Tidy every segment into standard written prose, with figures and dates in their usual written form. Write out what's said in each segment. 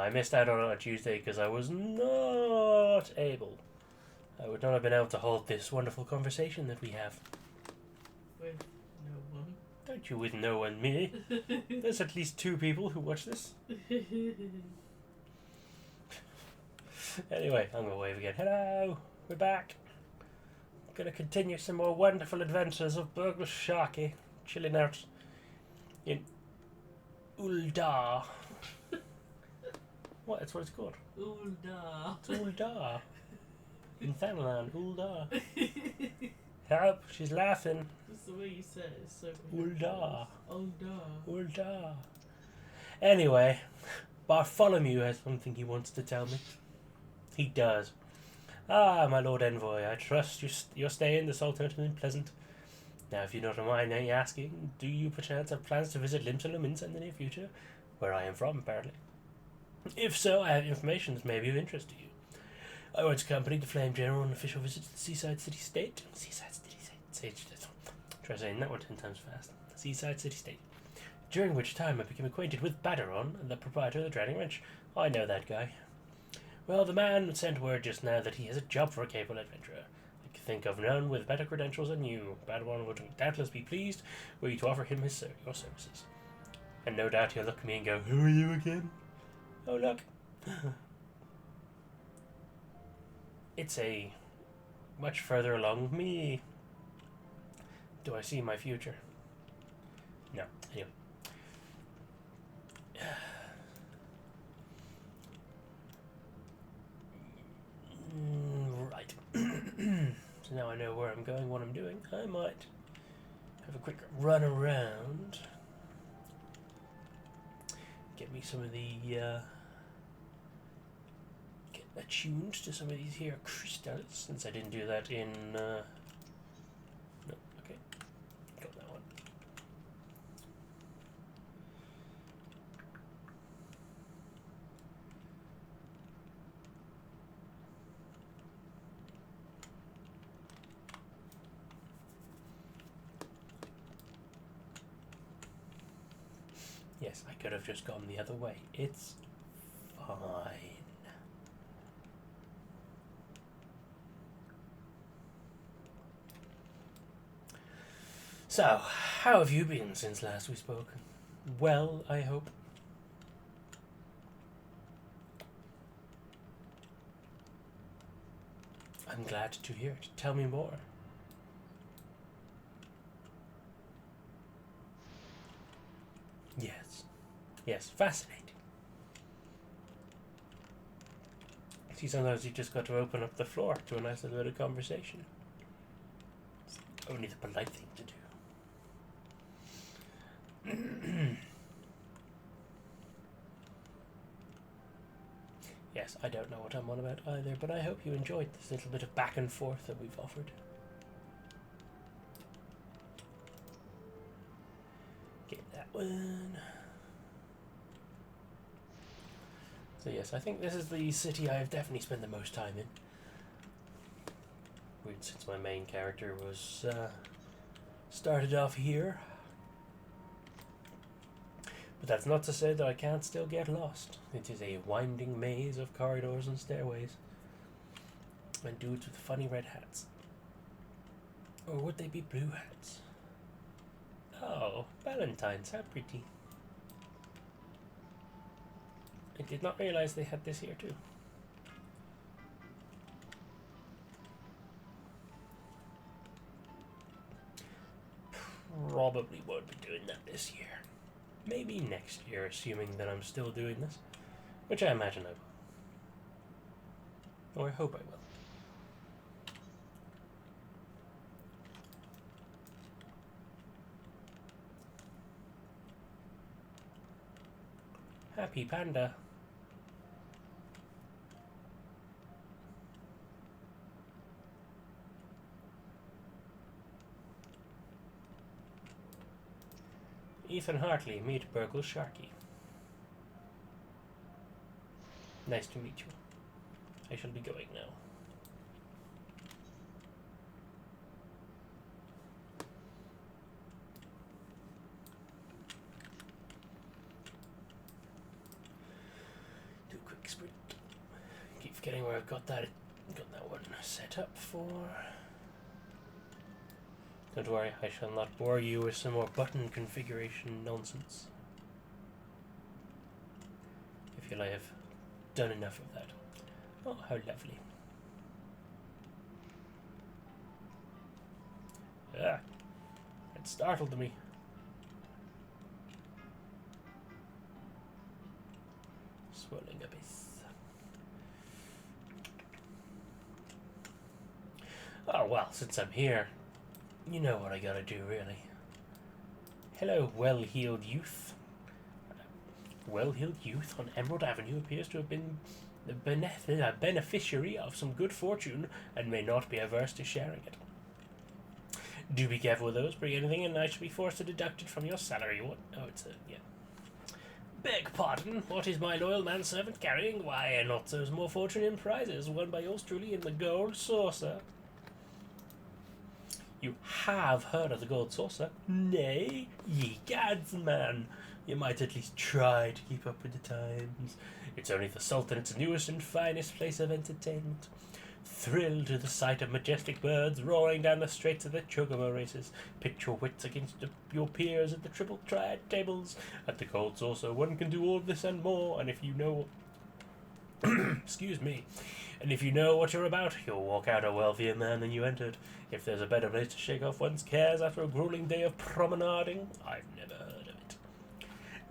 I missed out on it on Tuesday because I was not able. I would not have been able to hold this wonderful conversation that we have. With no one. Don't you with no one, me? There's at least 2 people who watch this. Anyway, I'm gonna wave again. Hello, we're back. Gonna continue some more wonderful adventures of Burgle Sharkey, chilling out in Uldar. What? That's what it's called. Uldar. It's Uldar. In Thanalan, Uldar. Help! She's laughing. Just the way you said it is so Uldar. Uldar. Uldar. Anyway, Bartholomew has something he wants to tell me. He does. Ah, my lord envoy, I trust your stay in the Sultanate has been pleasant. Now, if you don't mind me asking, do you perchance have plans to visit Limsa Luminsa in the near future? Where I am from, apparently. If so, I have information that may be of interest to you. I once accompanied the Flame General on an official visit to the Seaside City-State. Seaside City-State. Try saying that one 10 times fast. Seaside City-State. During which time I became acquainted with Badaron, the proprietor of the Drowning Wrench. I know that guy. Well, the man sent word just now that he has a job for a capable adventurer. I can think of none with better credentials than you. Badaron would doubtless be pleased were you to offer him your services. And no doubt he'll look at me and go, "Who are you again?" Oh, look. It's a much further along with me. Do I see my future? No. Anyway. Right. So now I know where I'm going, what I'm doing. I might have a quick run around. Get me some of the... get attuned to some of these here crystals, since I didn't do that in... no, okay. Got that one. Yes, I could have just gone the other way. It's fine. So, how have you been since last we spoke? Well, I hope. I'm glad to hear it. Tell me more. Yes. Yes, fascinating. See, sometimes you just got to open up the floor to a nice little bit of conversation. It's only the polite thing to do. Yes, I don't know what I'm on about either, but I hope you enjoyed this little bit of back and forth that we've offered. Get that one. So yes, I think this is the city I've definitely spent the most time in. Weird, since my main character was started off here. But that's not to say that I can't still get lost. It is a winding maze of corridors and stairways. And dudes with funny red hats. Or would they be blue hats? Oh, Valentine's, how pretty. I did not realize they had this here too. Probably won't be doing that this year. Maybe next year, assuming that I'm still doing this. Which I imagine I will. Or I hope I will. Happy Panda. Ethan Hartley, meet Burgle Sharkey. Nice to meet you. I shall be going now. expert. Keep forgetting where I've got that one set up for. Don't worry, I shall not bore you with some more button configuration nonsense. I feel I have done enough of that. Oh, how lovely. Ah, it startled me. Swirling abyss. Oh, well, since I'm here, you know what I gotta do, really. Hello, well-heeled youth. Well-heeled youth on Emerald Avenue appears to have been the beneficiary of some good fortune and may not be averse to sharing it. Do be careful with those. Bring anything and I shall be forced to deduct it from your salary. What? Oh, it's a... yeah. Beg pardon, what is my loyal manservant carrying? Why, not those more fortune in prizes won by yours truly in the gold saucer. You have heard of the gold saucer? Nay, ye gads, man. You might at least try to keep up with the times. It's only the Sultan's newest and finest place of entertainment. Thrill to the sight of majestic birds roaring down the straights of the chocobo races. Pit your wits against your peers at the triple triad tables. At the gold saucer, one can do all this and more, and if you know... excuse me. And if you know what you're about, you'll walk out a wealthier man than you entered. If there's a better place to shake off one's cares after a grueling day of promenading, I've never heard of it.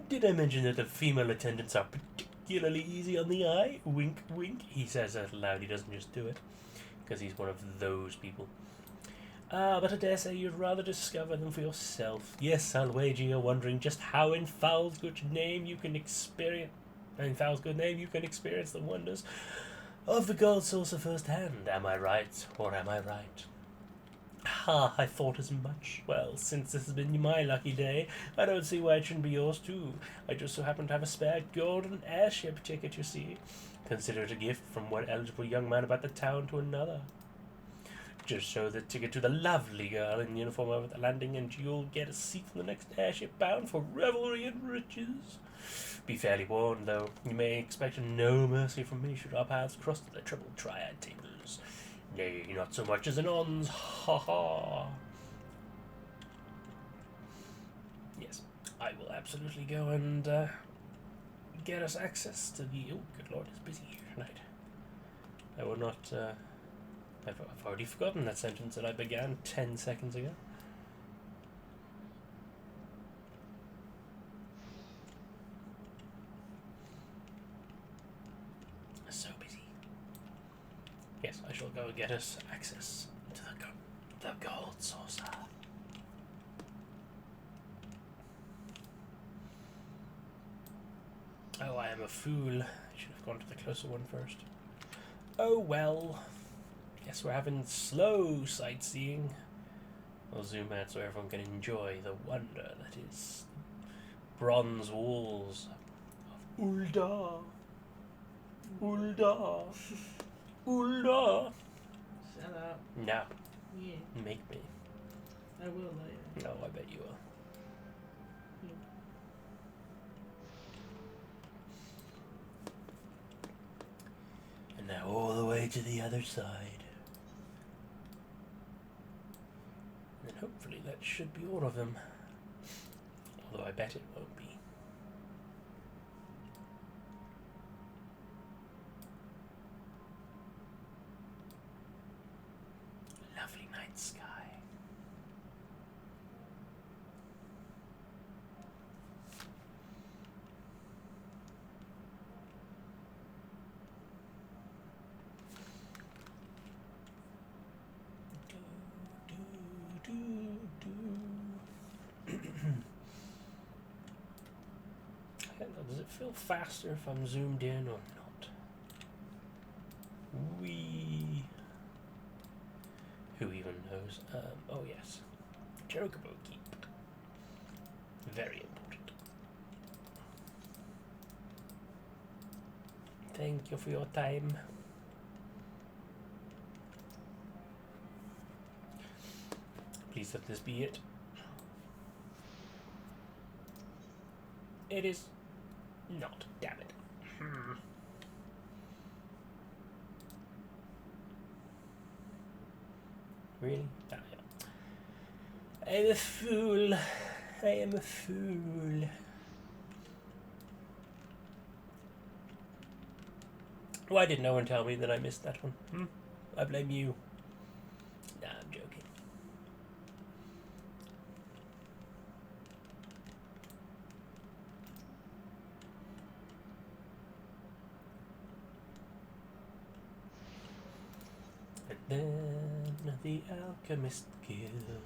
Did I mention that the female attendants are particularly easy on the eye? Wink, wink. He says that loud, he doesn't just do it. Because he's one of those people. But I dare say you'd rather discover them for yourself. Yes, I'll wager you're wondering just how in Foul's good name you can experience... the wonders of the gold saucer firsthand. Am I right, or am I right? Ha, I thought as much. Well, since this has been my lucky day, I don't see why it shouldn't be yours too. I just so happen to have a spare golden airship ticket, you see. Consider it a gift from one eligible young man about the town to another. Just show the ticket to the lovely girl in uniform over the landing and you'll get a seat on the next airship bound for revelry and riches. Be fairly warned, though. You may expect no mercy from me should our paths cross to the triple triad tables. Nay, not so much as an ons. Ha ha. Yes, I will absolutely go and get us access to the... Oh, good lord, it's busy here tonight. I will not... I've already forgotten that sentence that I began 10 seconds ago. So busy. Yes, I shall go get us access to the gold saucer. Oh, I am a fool. I should have gone to the closer one first. Oh well. Guess we're having slow sightseeing. I'll zoom out so everyone can enjoy the wonder that is bronze walls of Ulda. Ulda. Ulda. Shut up. No. Yeah. Make me. I will later. No, I bet you will. And now all the way to the other side. And hopefully that should be all of them. Although I bet it won't be. Lovely night sky. Does it feel faster if I'm zoomed in or not? Who even knows? Oh yes. Chocobo Keep. Very important. Thank you for your time. Please let this be it. It is not, damn it. Really? Ah, yeah. I'm a fool. I am a fool. Why did no one tell me that I missed that one? I blame you. Nah, I'm joking. And then the Alchemist Guild.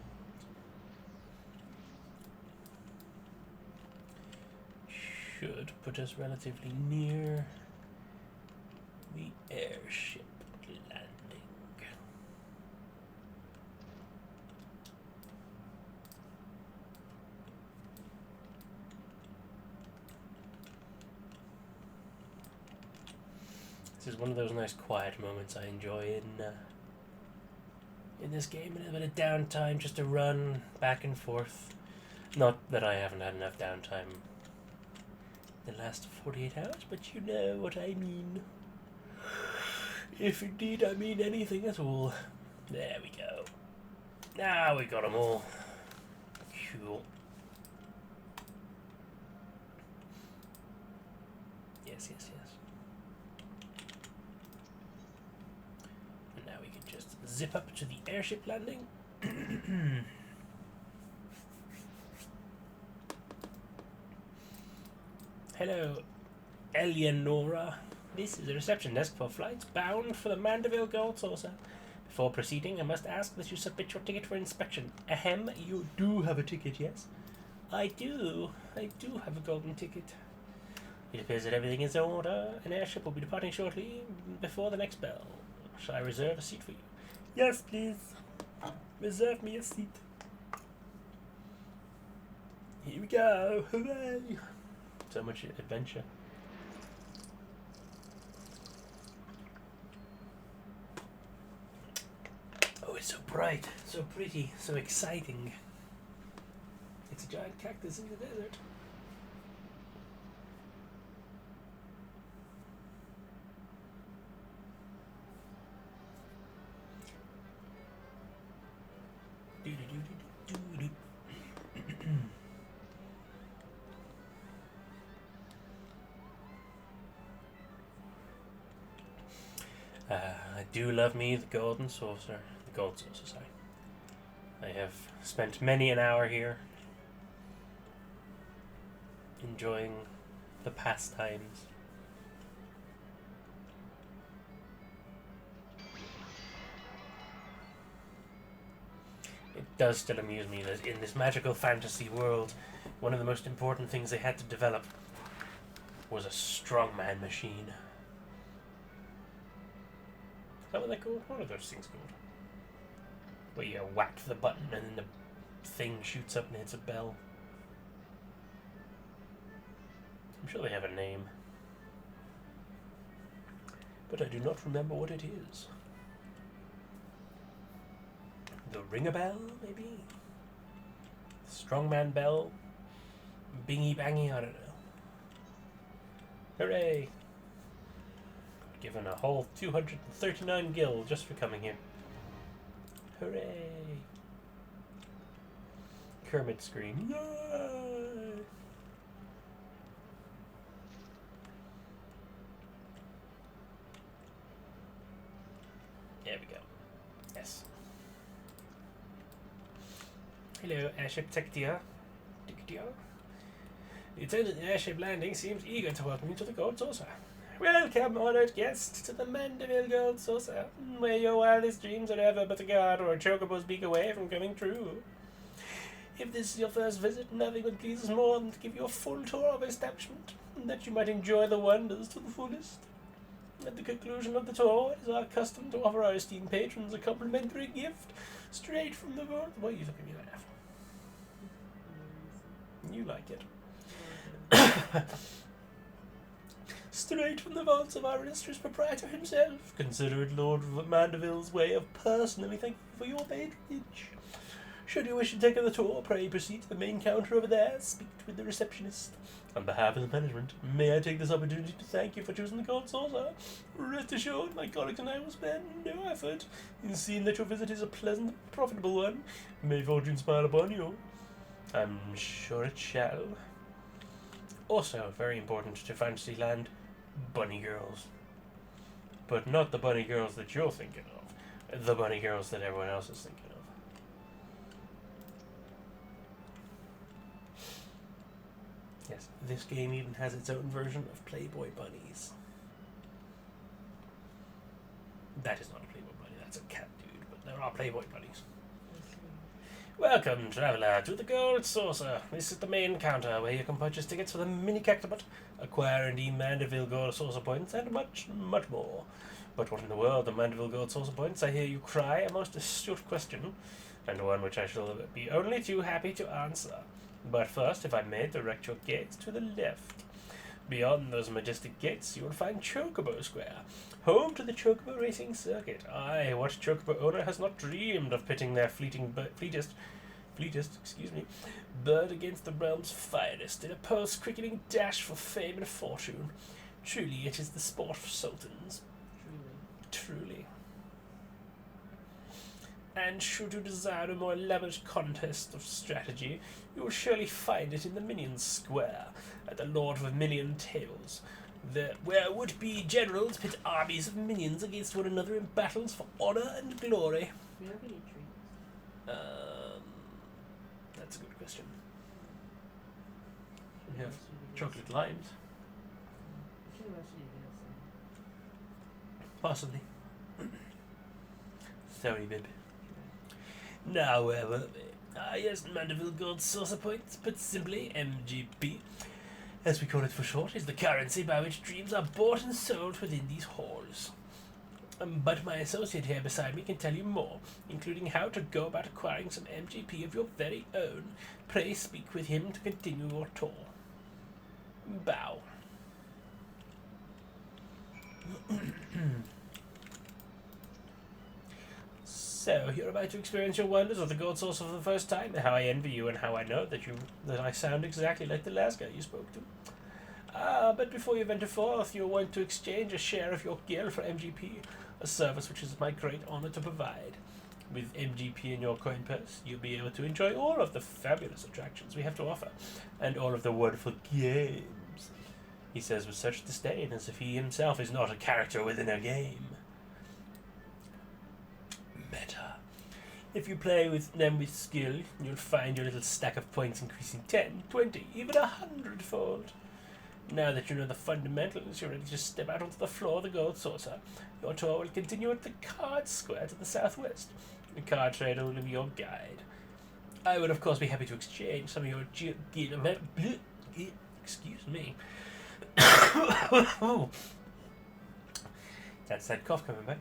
Should put us relatively near the airship landing. This is one of those nice quiet moments I enjoy in this game. A little bit of downtime just to run back and forth. Not that I haven't had enough downtime the last 48 hours, but you know what I mean. If indeed I mean anything at all. There we go. Now we got them all. Cool. Yes. And now we can just zip up to the airship landing. Hello, Eleonora. This is the reception desk for flights bound for the Mandeville Gold Saucer. Before proceeding, I must ask that you submit your ticket for inspection. Ahem, you do have a ticket, yes? I do have a golden ticket. It appears that everything is in order. An airship will be departing shortly before the next bell. Shall I reserve a seat for you? Yes, please. Reserve me a seat. Here we go. Hooray! So much adventure. Oh, it's so bright, so pretty, so exciting. It's a giant cactus in the desert. I do love me the golden saucer. The gold saucer, sorry. I have spent many an hour here enjoying the pastimes. It does still amuse me that in this magical fantasy world, one of the most important things they had to develop was a strongman machine. Is that what they're called? What are those things called? Where you whack the button and then the thing shoots up and hits a bell. I'm sure they have a name. But I do not remember what it is. The ring-a-bell, maybe? Strongman bell? Bingy-bangy, I don't know. Hooray! Given a whole 239 gil just for coming here. Hooray! Kermit scream. Yay! There we go. Yes. Hello, airship Ticketeer. The attendant at the airship landing seems eager to welcome you to the Gold Saucer. Welcome, honoured guest, to the Mandeville Gold Saucer, where your wildest dreams are ever but a guard or a chocobo's beak away from coming true. If this is your first visit, nothing would please us more than to give you a full tour of our establishment, and that you might enjoy the wonders to the fullest. At the conclusion of the tour, it is our custom to offer our esteemed patrons a complimentary gift straight from the vault. Why are you looking at me laugh? You like it. Straight from the vaults of our illustrious proprietor himself. Consider it Lord Mandeville's way of personally thanking you for your patronage. Should you wish to take the tour, pray proceed to the main counter over there. Speak with the receptionist. On behalf of the management, may I take this opportunity to thank you for choosing the Gold Saucer. Rest assured, my colleagues and I will spare no effort in seeing that your visit is a pleasant and profitable one. May fortune smile upon you. I'm sure it shall. Also, very important to Fantasyland, bunny girls. But not the bunny girls that you're thinking of. The bunny girls that everyone else is thinking of. Yes, this game even has its own version of Playboy bunnies. That is not a Playboy bunny, that's a cat dude, but there are Playboy bunnies. Welcome, traveller, to the Gold Saucer. This is the main counter where you can purchase tickets for the mini cactabot, acquire and redeem Mandeville Gold Saucer points, and much, much more. But what in the world are Mandeville Gold Saucer points? I hear you cry, a most astute question, and one which I shall be only too happy to answer. But first, if I may direct your gaze to the left. Beyond those majestic gates, you will find Chocobo Square, home to the Chocobo Racing Circuit. Aye, what Chocobo owner has not dreamed of pitting their fleetest bird against the realm's finest in a pulse-quickening dash for fame and fortune? Truly, it is the sport for sultans. Truly. And should you desire a more elaborate contest of strategy, you will surely find it in the Minion Square, at the Lord of a Million Tails, where would-be generals pit armies of minions against one another in battles for honour and glory. Do you have any treats? That's a good question. We have chocolate limes. Possibly. Sorry, babe. Now, where were we? Yes, Mandeville Gold Saucer Points, but simply MGP, as we call it for short, is the currency by which dreams are bought and sold within these halls. But my associate here beside me can tell you more, including how to go about acquiring some MGP of your very own. Pray speak with him to continue your tour. Bow. So, you're about to experience your wonders of the Gold Saucer for the first time. How I envy you, and how I know that I sound exactly like the last guy you spoke to. But before you venture forth, you'll want to exchange a share of your gear for MGP, a service which is my great honor to provide. With MGP in your coin purse, you'll be able to enjoy all of the fabulous attractions we have to offer, and all of the wonderful games. He says with such disdain, as if he himself is not a character within a game. Meta. If you play with them with skill, you'll find your little stack of points increasing 10, 20, even 100-fold. Now that you know the fundamentals, you're ready to step out onto the floor of the Gold Saucer. Your tour will continue at the Card Square to the southwest. The card trader will be your guide. I would, of course, be happy to exchange some of your excuse me. That's that cough coming back.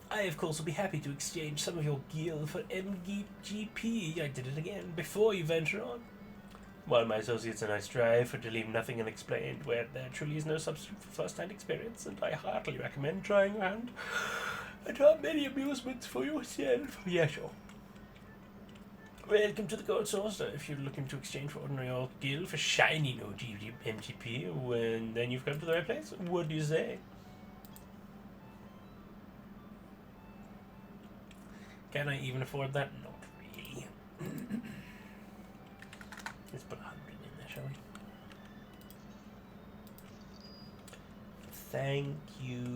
I, of course, will be happy to exchange some of your gear for MGP. I did it again, before you venture on. While my associates and I strive to leave nothing unexplained, where there truly is no substitute for first-hand experience, and I heartily recommend trying your hand at our many amusements for yourself. Yeah, sure. Welcome to the Gold Saucer. If you're looking to exchange for ordinary old gil for shiny no MGP, then you've come to the right place. What do you say? Can I even afford that? Not really. Let's put 100 in there, shall we? Thank you.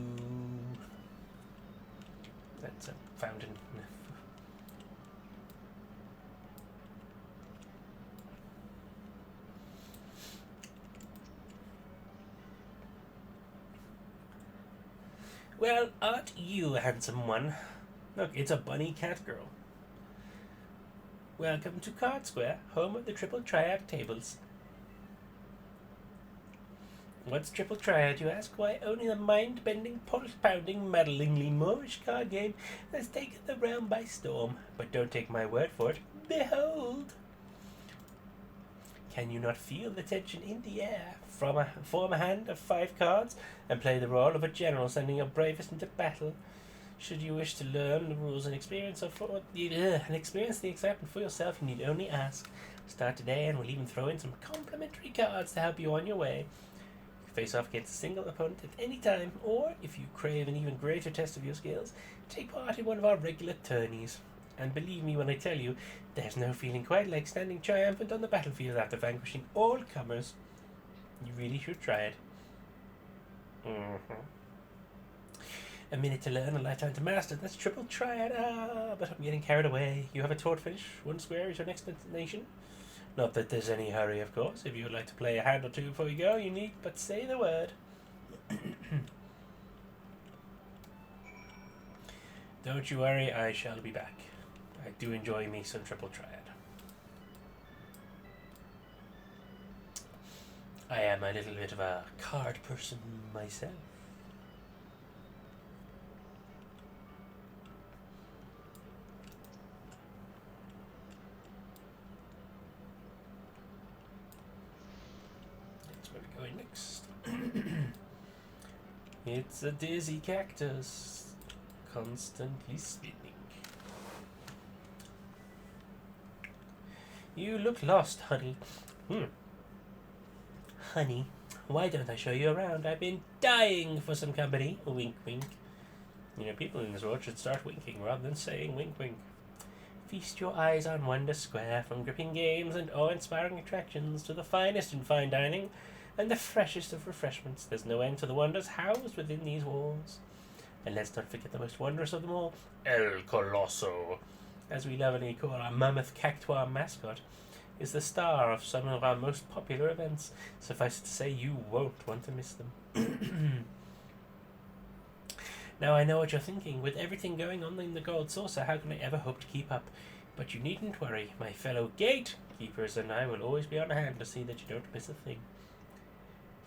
That's a fountain. Well, aren't you a handsome one? Look, it's a bunny cat girl. Welcome to Card Square, home of the Triple Triad tables. What's Triple Triad, you ask? Why, only the mind-bending, pulse-pounding, muddlingly Moorish card game that's taken the realm by storm. But don't take my word for it. Behold! Can you not feel the tension in the air? Form a hand of 5 cards and play the role of a general sending your bravest into battle. Should you wish to learn the rules and experience the excitement for yourself, you need only ask. Start today and we'll even throw in some complimentary cards to help you on your way. Face off against a single opponent at any time, or if you crave an even greater test of your skills, take part in one of our regular tourneys. And believe me when I tell you, there's no feeling quite like standing triumphant on the battlefield after vanquishing all comers. You really should try it. A minute to learn, a lifetime to master. That's triple triad. But I'm getting carried away. You have a tour to finish. 1 square is your next destination. Not that there's any hurry, of course. If you would like to play a hand or two before you go, you need but say the word. Don't you worry, I shall be back. I do enjoy me some triple triad. I am a little bit of a card person myself. Going next. It's a dizzy cactus, constantly spinning. You look lost, honey. Honey, why don't I show you around? I've been dying for some company. Wink, wink. You know, people in this world should start winking rather than saying wink, wink. Feast your eyes on Wonder Square, from gripping games and awe-inspiring attractions to the finest in fine dining and the freshest of refreshments. There's no end to the wonders housed within these walls. And let's not forget the most wondrous of them all, El Colosso, as we lovingly call our mammoth cactuar mascot, is the star of some of our most popular events. Suffice it to say, you won't want to miss them. Now I know what you're thinking. With everything going on in the Gold Saucer, how can I ever hope to keep up? But you needn't worry. My fellow gatekeepers and I will always be on hand to see that you don't miss a thing.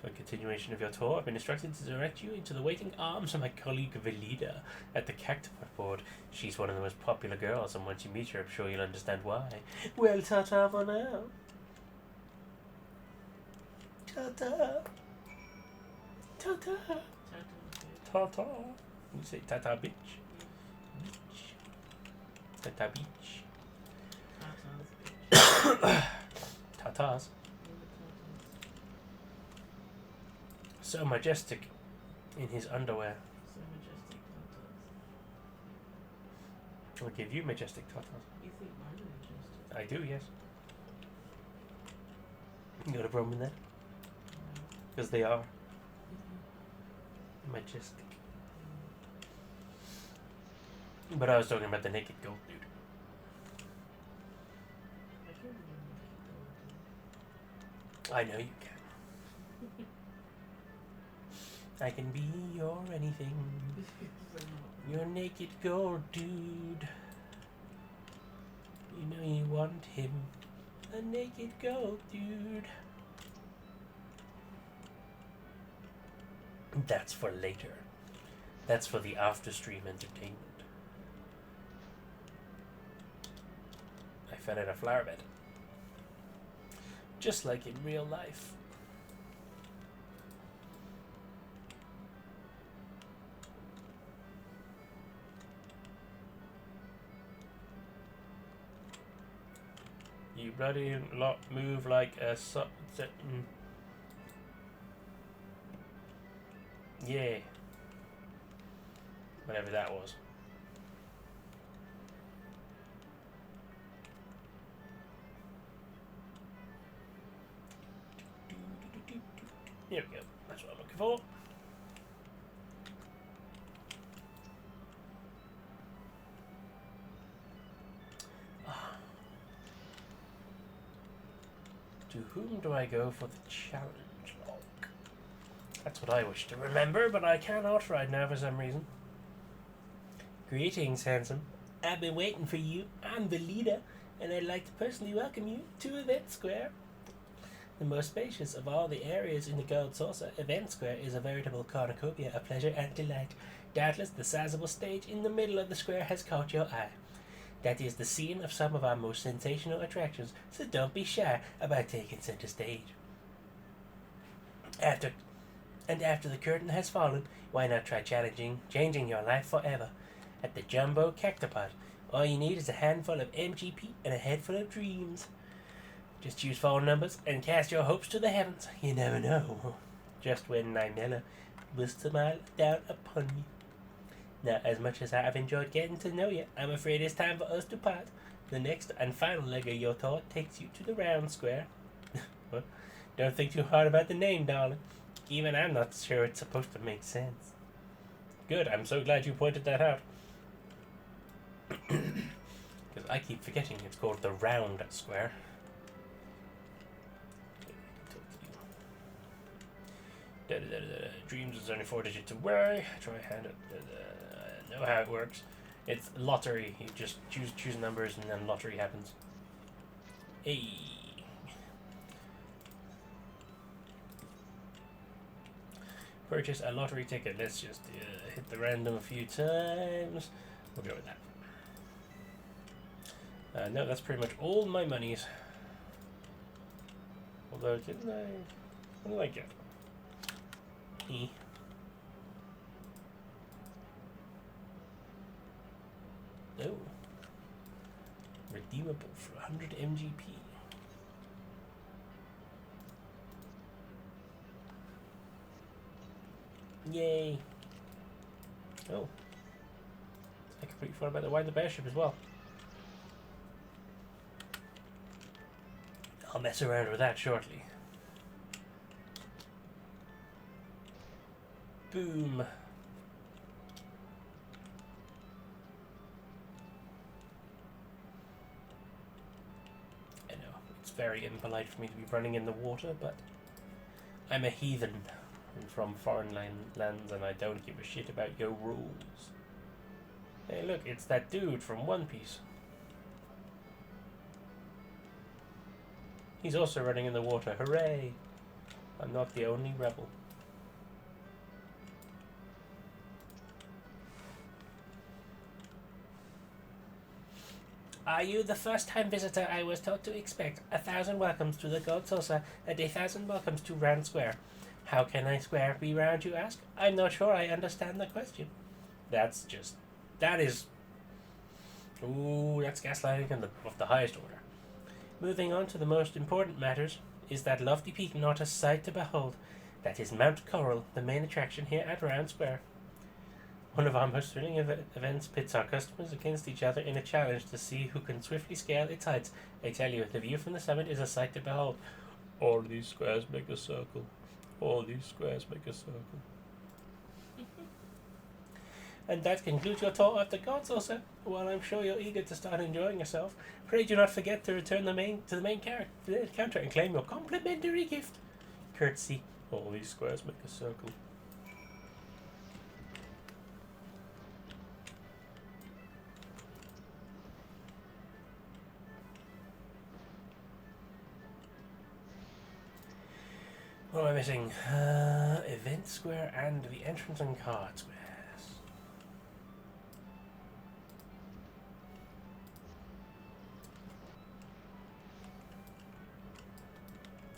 For a continuation of your tour, I've been instructed to direct you into the waiting arms of my colleague Velida at the Cactuar board. She's one of the most popular girls, and once you meet her, I'm sure you'll understand why. Well, ta-ta for now. Ta-ta. Ta-ta. Ta-ta. You say ta-ta, bitch. Beach. Ta-ta, beach. Tatas. So majestic in his underwear. So majestic tatas. I'll give you majestic tatas. You think mine are majestic? I do, yes. You got a problem with that? No. Because they are majestic. But I was talking about the naked gold dude. I can't remember. I know you can. I can be your anything. Your naked gold dude. You know you want him. A naked gold dude. That's for later. That's for the after stream entertainment. I fell in a flower bed. Just like in real life. You bloody lot move like a yeah. Whatever that was. Here we go. That's what I'm looking for. To whom do I go for the challenge log? That's what I wish to remember, but I cannot right now for some reason. Greetings, handsome. I've been waiting for you. I'm the leader, and I'd like to personally welcome you to Event Square. The most spacious of all the areas in the Gold Saucer, Event Square is a veritable cornucopia of pleasure and delight. Doubtless the sizable stage in the middle of the square has caught your eye. That is the scene of some of our most sensational attractions, so don't be shy about taking center stage. After the curtain has fallen, why not try changing your life forever? at the Jumbo Cactopod. All you need is a handful of MGP and a head full of dreams. Just choose phone numbers and cast your hopes to the heavens. You never know just when Nymella will smile down upon you. Now, as much as I have enjoyed getting to know you, I'm afraid it's time for us to part. The next and final leg of your tour takes you to the round square. Well, don't think too hard about the name, darling. Even I'm not sure it's supposed to make sense. Good, I'm so glad you pointed that out. Because I keep forgetting it's called the round square. Dreams is only 4 digits away. Try hand it. Know how it works. It's lottery. You just choose numbers and then lottery happens. Hey. Purchase a lottery ticket. Let's just hit the random a few times. We'll go with that. No, that's pretty much all my monies. Although, didn't I? What did I get? E. Oh. Redeemable for 100 MGP. Yay. Oh. I completely forgot about the Wind the Bear ship as well. I'll mess around with that shortly. Boom. I know, it's very impolite for me to be running in the water, but I'm a heathen and from foreign lands and I don't give a shit about your rules. Hey look, it's that dude from One Piece. He's also running in the water, hooray! I'm not the only rebel. Are you the first-time visitor I was taught to expect? 1,000 welcomes to the Gold Saucer and 1,000 welcomes to Round Square. How can I square be round, you ask? I'm not sure I understand the question. That is... Ooh, that's gaslighting of the highest order. Moving on to the most important matters, is that lofty peak not a sight to behold? That is Mount Coral, the main attraction here at Round Square. One of our most thrilling events pits our customers against each other in a challenge to see who can swiftly scale its heights. I tell you, the view from the summit is a sight to behold. All these squares make a circle. All these squares make a circle. And that concludes your tour of the Gold Saucer. While I'm sure you're eager to start enjoying yourself, pray do not forget to return to the main counter and claim your complimentary gift. Courtesy. All these squares make a circle. What am I missing? Event square and the entrance and card squares.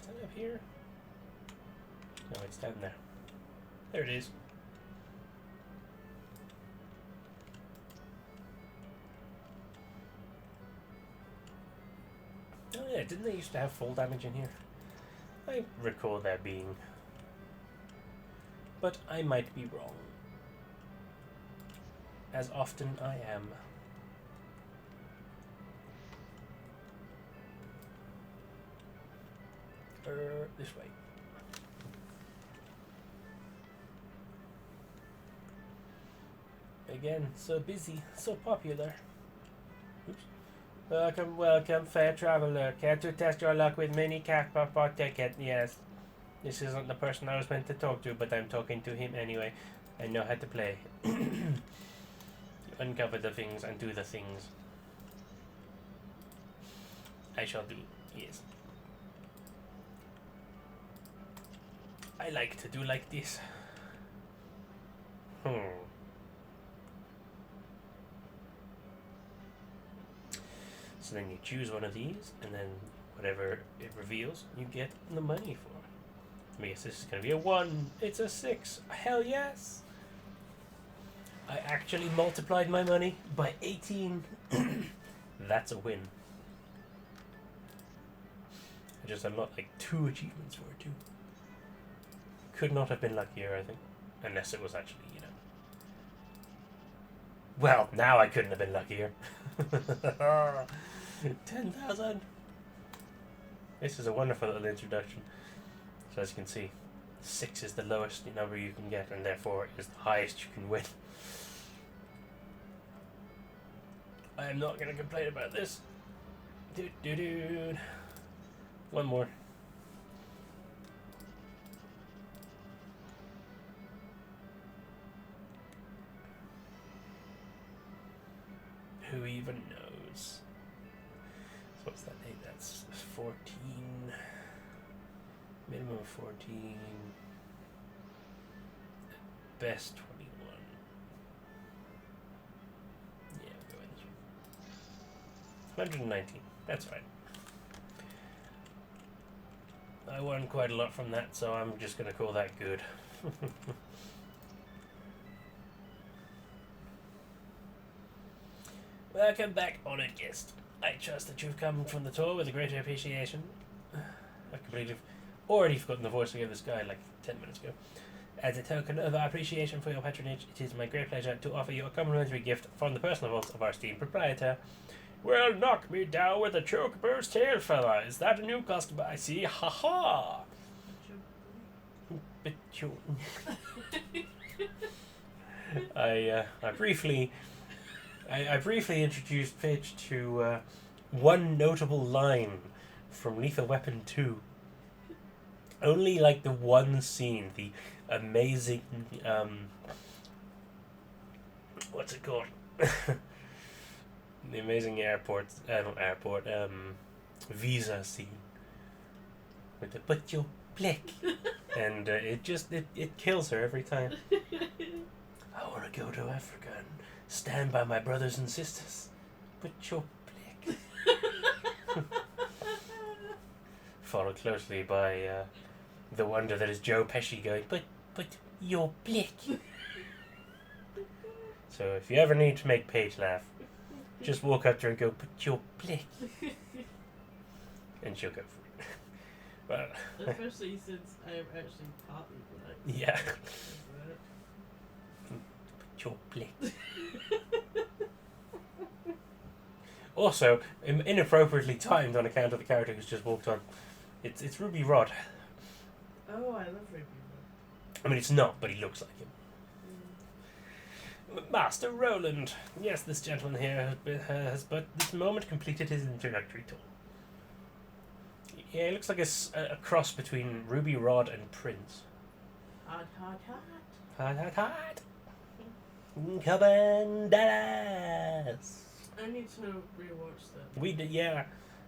Is that up here? No, it's down there. There it is. Oh yeah, didn't they used to have full damage in here? I recall there being, but I might be wrong, as often I am. This way. Again, so busy, so popular. Oops. Welcome, welcome, fair traveler. Care to test your luck with mini Cactopod ticket? Yes. This isn't the person I was meant to talk to, but I'm talking to him anyway. I know how to play. You uncover the things and do the things. I shall do, yes. I like to do like this. So then you choose one of these, and then whatever it reveals, you get the money for. I guess this is going to be a 1. It's a 6. Hell yes! I actually multiplied my money by 18. That's a win. I just unlocked like 2 achievements for it too. Could not have been luckier, I think. Unless it was actually, you know. Well, now I couldn't have been luckier. 10,000. This is a wonderful little introduction. So as you can see, 6 is the lowest number you can get, and therefore is the highest you can win. I am not going to complain about this. Dude. One more. Who even knows? So what's that date? That's 14. Minimum 14. Best 21. Yeah, we'll go with this one. 119. That's fine. I won quite a lot from that, so I'm just going to call that good. Welcome back, honoured guest. I trust that you've come from the tour with a greater appreciation. I completely already forgotten the voice of this guy like 10 minutes ago. As a token of our appreciation for your patronage, it is my great pleasure to offer you a complimentary gift from the personal vaults of our esteemed proprietor. Well, knock me down with a chocobo's tail, fella. Is that a new customer I see? Ha ha! I briefly introduced Paige to one notable line from Lethal Weapon 2. Only like the one scene, the amazing what's it called? The amazing visa scene with the "but you blick," and it kills her every time. I want to go to Africa and stand by my brothers and sisters, but you blick. Followed closely by the wonder that is Joe Pesci going, but you blick. So if you ever need to make Paige laugh, just walk up to her and go, "Put your blick," and she'll go for it. But especially since I am actually partly black. Yeah. Put your blick. Also, inappropriately timed on account of the character who's just walked on. It's Ruby Rod. Oh, I love Ruby Rod. I mean, it's not, but he looks like him. Master Roland. Yes, this gentleman here has but this moment completed his introductory tour. Yeah, he looks like a cross between Ruby Rod and Prince. Hot. Hot. Come on, Dallas. I need to rewatch that. We did, yeah.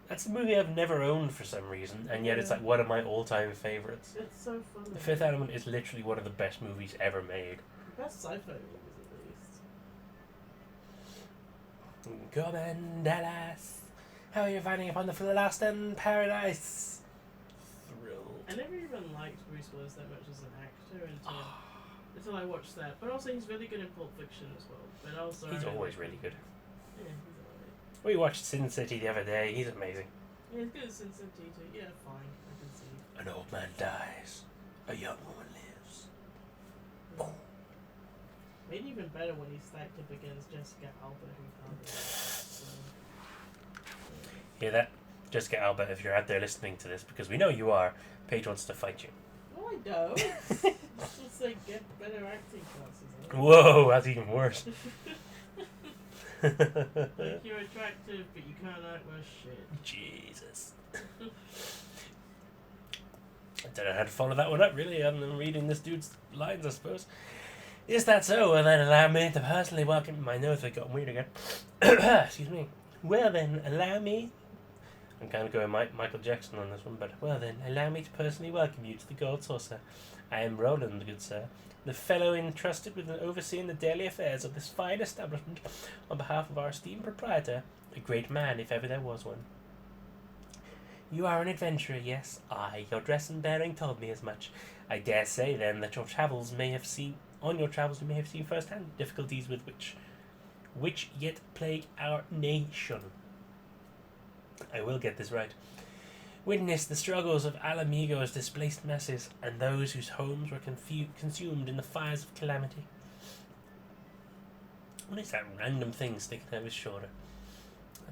That's a movie I've never owned for some reason, and yet it's like one of my all-time favorites. It's so funny. The Fifth Element is literally one of the best movies ever made. Best sci-fi movies, at least. Come on, Dallas. How are you finding upon the lost in paradise? Thrilled. I never even liked Bruce Willis that much as an actor until I watched that. But also, he's really good in Pulp Fiction as well. But also, he's always really good. Yeah, he's alright. We watched Sin City the other day. He's amazing. Yeah, he's good at Sin City too. Yeah, fine. I can see. An old man dies. A young woman lives. Yeah. Made even better when he stacked up against Jessica Alba, who found it. So, Hear that? Jessica Alba, if you're out there listening to this, because we know you are, Paige wants to fight you. no, I don't. It's just like get better acting classes. Whoa, that's even worse. Like you're attractive, but you can't act worth shit. Jesus. I don't know how to follow that one up, really, other than reading this dude's lines, I suppose. Is that so? Well, then allow me to personally welcome... My nose has gotten weird again. Excuse me. Well, then, allow me... I'm kind of going Michael Jackson on this one, but... Well, then, allow me to personally welcome you to the Gold Saucer. I am Roland, good sir, the fellow entrusted with overseeing the daily affairs of this fine establishment on behalf of our esteemed proprietor, a great man, if ever there was one. You are an adventurer, yes? Aye, your dress and bearing told me as much. I dare say, then, that your travels may have On your travels, you may have seen firsthand difficulties with which yet plague our nation. I will get this right. Witness the struggles of Alamigo's displaced masses and those whose homes were consumed in the fires of calamity. What is that random thing sticking out of his shoulder?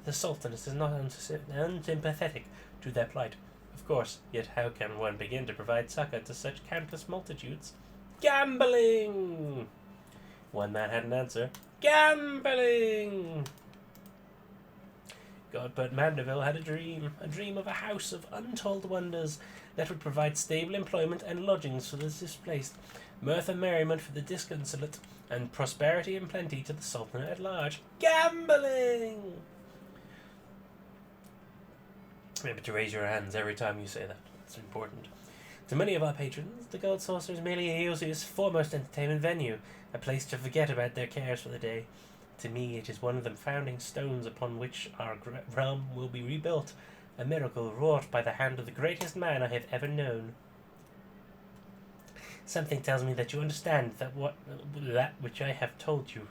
The Sultaness is not unsympathetic to their plight, of course, yet how can one begin to provide succor to such countless multitudes? Gambling! One man had an answer. Gambling! Godbert Mandeville had a dream of a house of untold wonders that would provide stable employment and lodgings for the displaced, mirth and merriment for the disconsolate, and prosperity and plenty to the Sultanate at large. Gambling! Remember to raise your hands every time you say that. It's important. To many of our patrons, the Gold Saucer is merely Eorzea's foremost entertainment venue, a place to forget about their cares for the day. To me, it is one of the founding stones upon which our realm will be rebuilt, a miracle wrought by the hand of the greatest man I have ever known. Something tells me that you understand that which I have told you,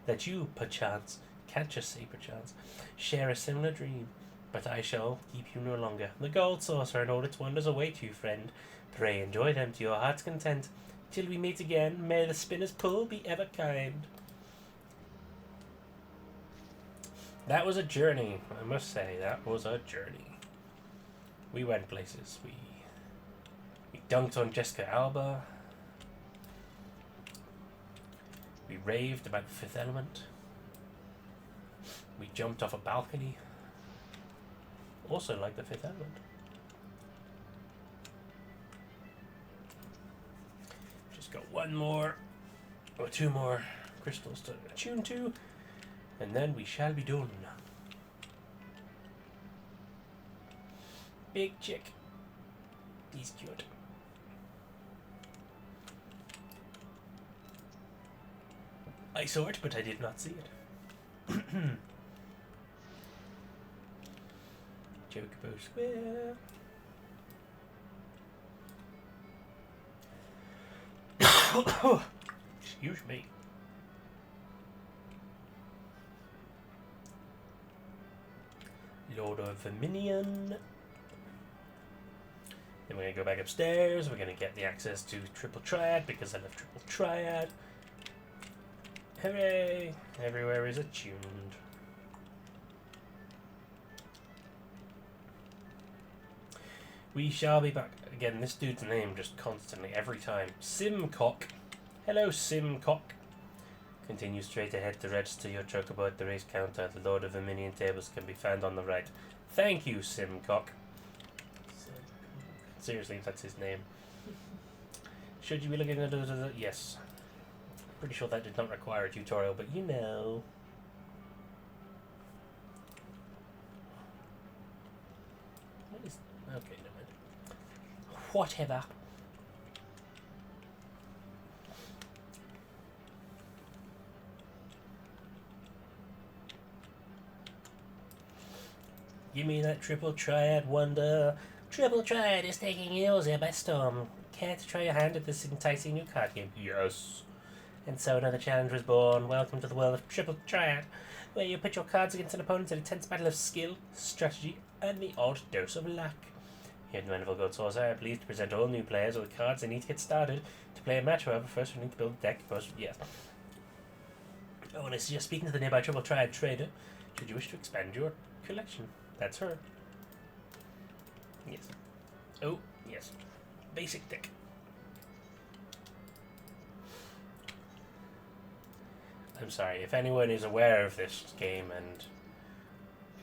that you, perchance, can't just say perchance, share a similar dream. But I shall keep you no longer. The Gold Saucer and all its wonders await you, friend. Pray enjoy them to your heart's content. Till we meet again, may the spinner's pull be ever kind. That was a journey, I must say. That was a journey. We went places. We dunked on Jessica Alba. We raved about the Fifth Element. We jumped off a balcony. Also like the Fifth Element. Just got one more or two more crystals to attune to, and then we shall be done. Big chick. He's cute. I saw it, but I did not see it. Chocobo Square. Excuse me. Lord of Verminion. Then we're going to go back upstairs. We're going to get the access to Triple Triad because I love Triple Triad. Hooray! Everywhere is attuned. We shall be back. Again, this dude's name just constantly, every time. Simcock. Hello, Simcock. Continue straight ahead to register your chocobo at the race counter. The Lord of the Minion tables can be found on the right. Thank you, Simcock. Seriously, that's his name. Should you be looking at it? Yes. Pretty sure that did not require a tutorial, but you know. What is... Okay, never mind. Whatever. Give me that Triple Triad wonder. Triple Triad is taking Eorzea by storm. Care to try your hand at this enticing new card game? Yes. And so another challenge was born. Welcome to the world of Triple Triad, where you put your cards against an opponent in a tense battle of skill, strategy, and the odd dose of luck. Here at the Wonderful Gold Saucer, I am pleased to present all new players with the cards they need to get started. To play a match, however, first we need to build a deck. Yes. Oh, and I suggest speaking to the nearby Triple Triad trader, should you wish to expand your collection. That's her. Yes. Oh, yes. Basic deck. I'm sorry, if anyone is aware of this game and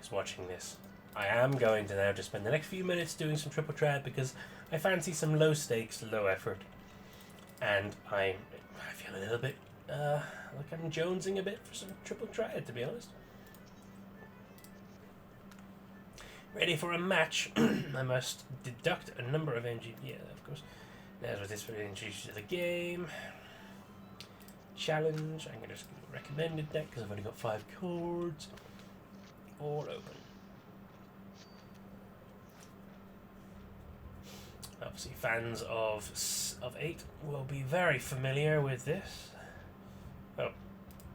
is watching this, I am going to now just spend the next few minutes doing some Triple Triad because I fancy some low stakes, low effort. And I feel a little bit like I'm jonesing a bit for some Triple Triad, to be honest. Ready for a match. I must deduct a number of engine. Yeah, of course. As with this, for introduce you to the game. Challenge. I'm going to just do a recommended deck because I've only got 5 cards. All open. Oh, Obviously, fans of 8 will be very familiar with this. Oh,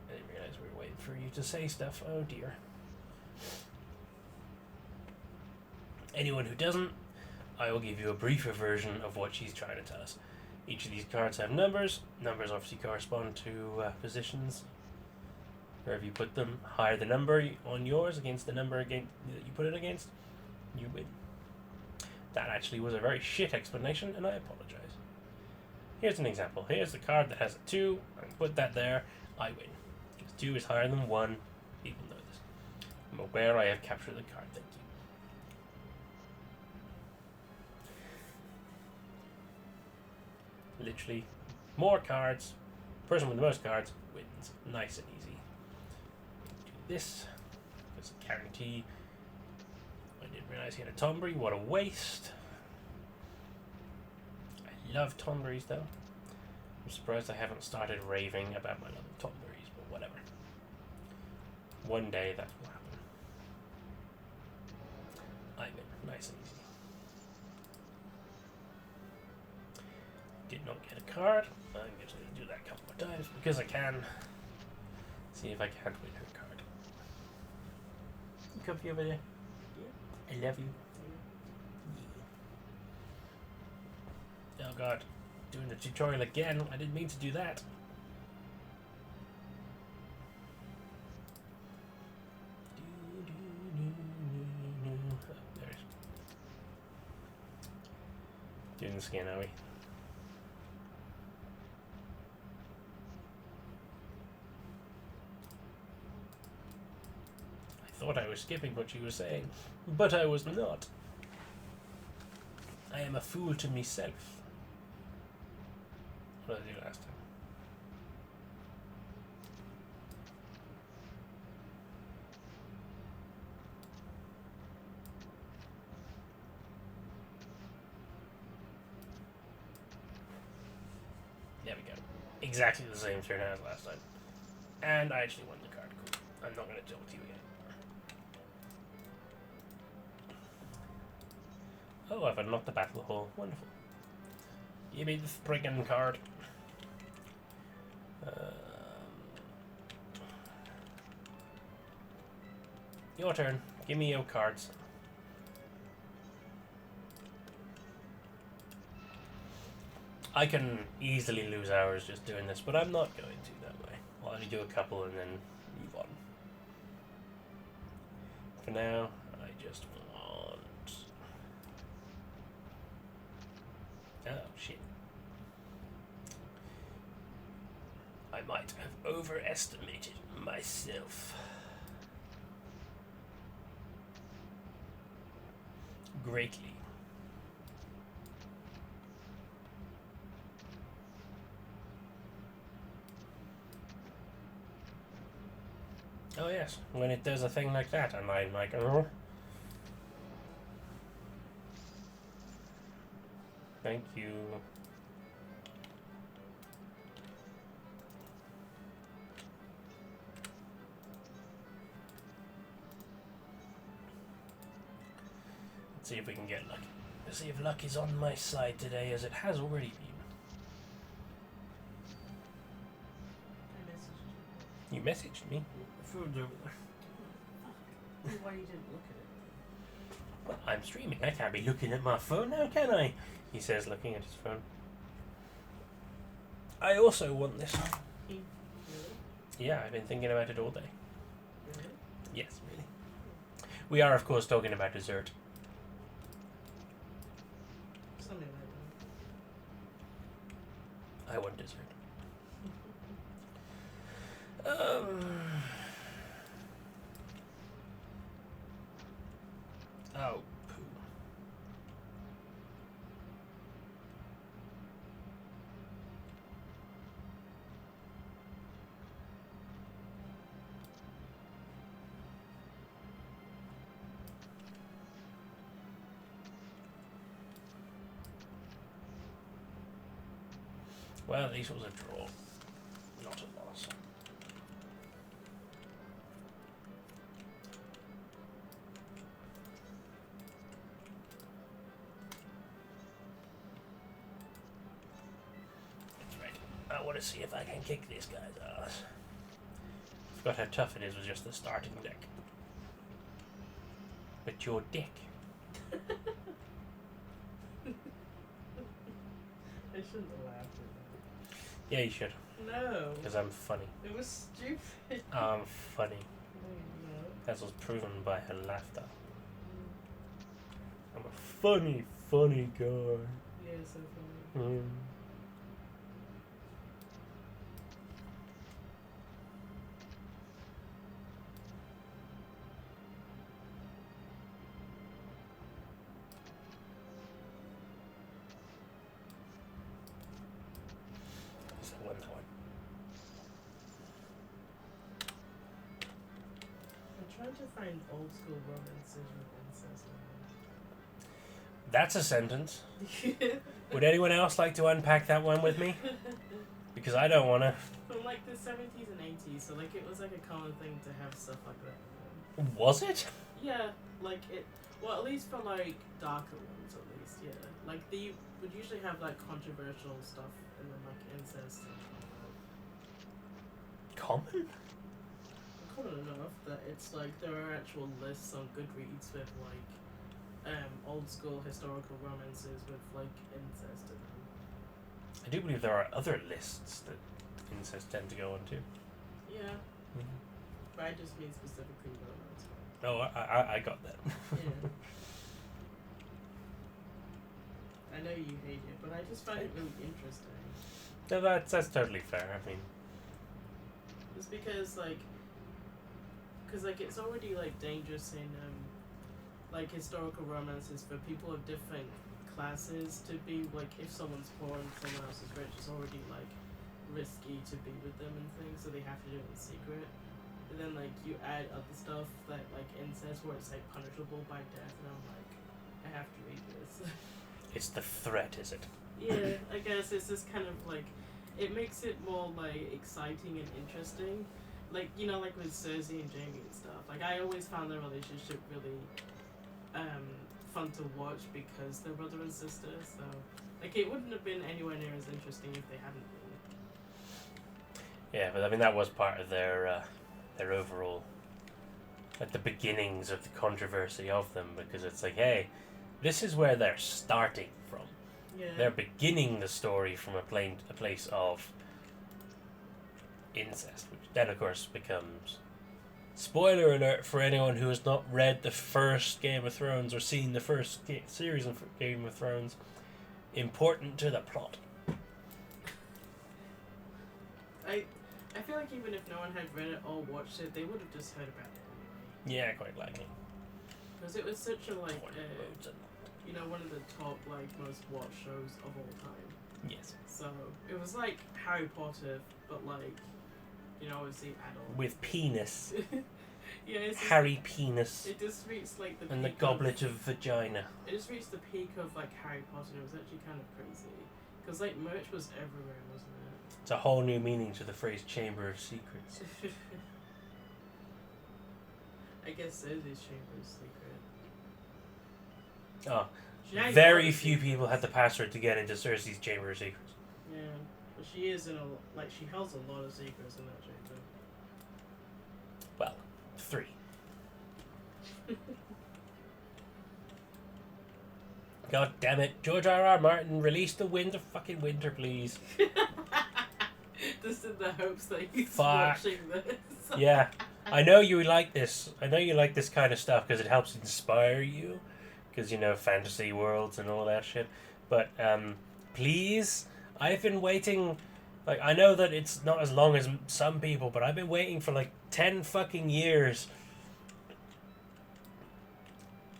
I didn't realize we were waiting for you to say stuff. Oh dear. Anyone who doesn't, I will give you a briefer version of what she's trying to tell us. Each of these cards have numbers. Numbers obviously correspond to positions. Wherever you put them, higher the number on yours against the number that you put it against, you win. That actually was a very shit explanation, and I apologize. Here's an example. Here's the card that has a 2. I put that there. I win. Because 2 is higher than 1. People know this. I'm aware I have captured the card. Thank you. Literally, more cards. Person with the most cards wins. Nice and easy. Do this. It's a guarantee. I didn't realize he had a Tombury. What a waste. I love Tomburys though. I'm surprised I haven't started raving about my love of Tomburys, but whatever. One day that will happen. I win. Nice and easy. Did not get a card. I'm going to do that a couple more times because I can. See if I can't win her card. You comfy over there? I love you. Yeah. Oh god, doing the tutorial again. I didn't mean to do that. There's doing the skin, are we? I thought I was skipping what she was saying, but I was not. I am a fool to myself. What did I do last time? There we go. Exactly the same turn as last time. And I actually won the card. Cool. I'm not going to talk to you again. Oh, I've unlocked the battle hall. Wonderful. Give me the friggin' card. Your turn. Give me your cards. I can easily lose hours just doing this, but I'm not going to that way. I'll only do a couple and then move on. For now, I just want... Oh, shit. I might have overestimated myself. Greatly. Oh yes, when it does a thing like that, and I'm like, oh. Thank you. Let's see if we can get lucky. Let's see if luck is on my side today, as it has already been. You messaged me. The phone's over there. Why you didn't look at it? Well, I'm streaming. I can't be looking at my phone now, can I? He says, looking at his phone. I also want this. Really? Yeah, I've been thinking about it all day. Really? Yes, really. We are, of course, talking about dessert. Something like I want dessert. Oh, poo. Well, at least it was a draw, not a loss. want to see if I can kick this guy's ass. Forgot how tough it is with just the starting deck. But your dick. I shouldn't have laughed at that. Yeah, you should. No. Because I'm funny. It was stupid. I'm funny. No. That was proven by her laughter. I'm a funny guy. Yeah, so funny. So I won that one. I'm trying to find old school romances with incest. That's a sentence. Would anyone else like to unpack that one with me? Because I don't want to. From like the 70s and 80s, so like it was like a common thing to have stuff like that. Was it? Yeah, like it. Well, at least for like darker ones, at least, yeah. Like they would usually have like controversial stuff and then like incest and all that. Common? Common enough that it's like there are actual lists on Goodreads with like old school historical romances with like incest in them. I do believe there are other lists that incest tend to go on too. Yeah, but I just mean specifically romance. Oh, I got that. Yeah. I know you hate it, but I just find it really interesting. No, that's totally fair. I mean, It's because like it's already like dangerous in like historical romances for people of different classes to be like, if someone's poor and someone else is rich, it's already like risky to be with them and things, so they have to do it in secret. And then like you add other stuff that like incest where it's like punishable by death, and I'm like, I have to read this. it's the threat, is it? Yeah, I guess it's just kind of like, it makes it more like exciting and interesting. Like, you know, like with Cersei and Jaime and stuff. Like I always found their relationship really fun to watch because they're brother and sister. So like it wouldn't have been anywhere near as interesting if they hadn't been. Yeah, but I mean that was part of their overall, at the beginnings of the controversy of them, because it's like, hey, this is where they're starting from. Yeah. They're beginning the story from a place of incest, which then of course becomes, spoiler alert for anyone who has not read the first Game of Thrones or seen the first series of Game of Thrones, important to the plot. I feel like even if no one had read it or watched it, they would have just heard about it anyway. Yeah, quite likely. Because it was such a like, Roads you know, one of the top like most watched shows of all time. yes. So it was like Harry Potter, but like, you know, obviously adult. With penis. Yeah, it's just, Harry penis. it just reached like the And the peak goblet of vagina. It just reached the peak of like Harry Potter. It was actually kind of crazy because like merch was everywhere, wasn't it? It's a whole new meaning to the phrase Chamber of Secrets. I guess Cersei's chamber is secret. Oh, She ain't very got few it. people had the password to get into Cersei's Chamber of Secrets. Yeah, but she is in a like she holds a lot of secrets in that chamber. Well, 3. God damn it. George R.R. Martin, release the wind of fucking winter, please. Just in the hopes that he's Fuck. watching this. Yeah. I know you like this. I know you like this kind of stuff because it helps inspire you. Because, you know, fantasy worlds and all that shit. But, please, I've been waiting. Like, I know that it's not as long as some people, but I've been waiting for like 10 fucking years.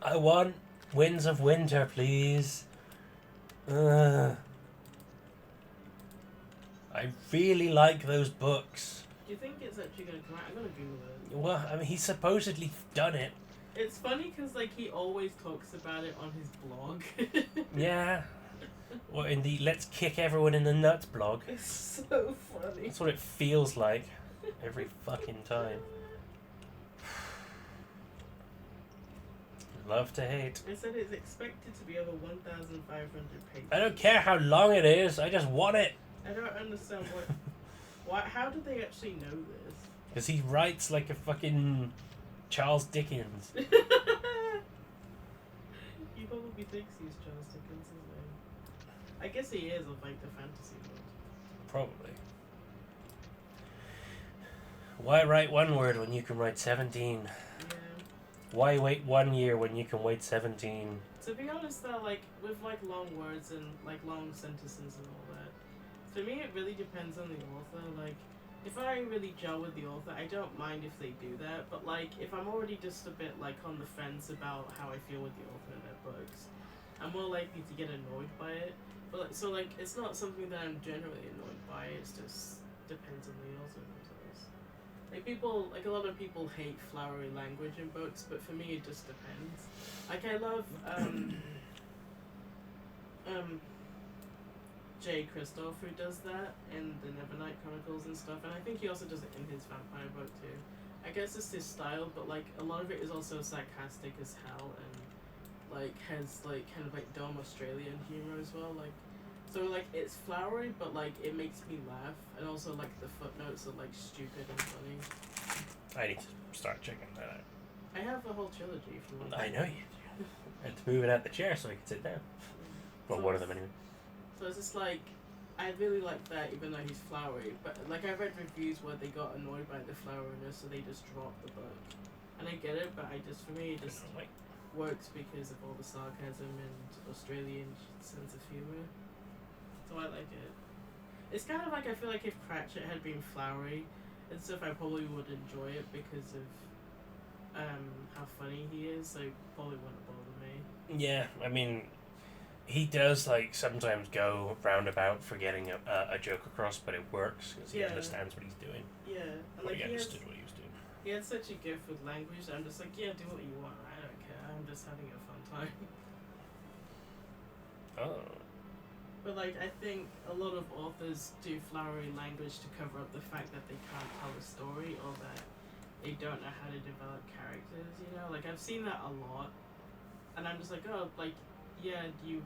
I want Winds of Winter, please. I really like those books. Do you think it's actually gonna come out? I'm gonna Google it. Well, I mean, he's supposedly done it. It's funny because like he always talks about it on his blog. Yeah. Or in the Let's Kick Everyone in the Nuts blog. It's so funny. That's what it feels like every fucking time. Love to hate. It said it's expected to be over 1,500 pages. I don't care how long it is, I just want it. I don't understand how do they actually know this? Because he writes like a fucking Charles Dickens. He probably thinks he's Charles Dickens, isn't he? I guess he is of like the fantasy world. Probably. Why write one word when you can write 17? Yeah. Why wait 1 year when you can wait 17? To be honest though, like with like long words and like long sentences and all that, for me it really depends on the author. Like if I really gel with the author, I don't mind if they do that, but like if I'm already just a bit like on the fence about how I feel with the author and their books, I'm more likely to get annoyed by it. But like, so like it's not something that I'm generally annoyed by, it's just depends on the author themselves. Like people, like a lot of people hate flowery language in books, but for me it just depends. Like I love Jay Kristoff who does that in the Nevernight Chronicles and stuff, and I think he also does it in his vampire book too. I guess it's his style, but like a lot of it is also sarcastic as hell and like has like kind of like dumb Australian humor as well. Like so like it's flowery, but like it makes me laugh, and also like the footnotes are like stupid and funny. I need to start checking that out. I have a whole trilogy if you want. I know you do. I had to move it out the chair so I could sit down. Well, So one of them anyway. So it's just like, I really like that even though he's flowery, but like I read reviews where they got annoyed by the floweriness, so they just dropped the book. And I get it, but for me it just works because of all the sarcasm and Australian sense of humour. So I like it. It's kind of like, I feel like if Cratchit had been flowery and stuff, I probably would enjoy it because of how funny he is, so it probably wouldn't bother me. Yeah, I mean, he does like sometimes go roundabout for getting a joke across, but it works because he understands what he's doing. Yeah, and Or like he understood what he was doing. he had such a gift with language. I'm just like, yeah, do what you want. I don't care. I'm just having a fun time. Oh. But like, I think a lot of authors do flowery language to cover up the fact that they can't tell a story or that they don't know how to develop characters. You know, like I've seen that a lot, and I'm just like, oh, like, yeah, you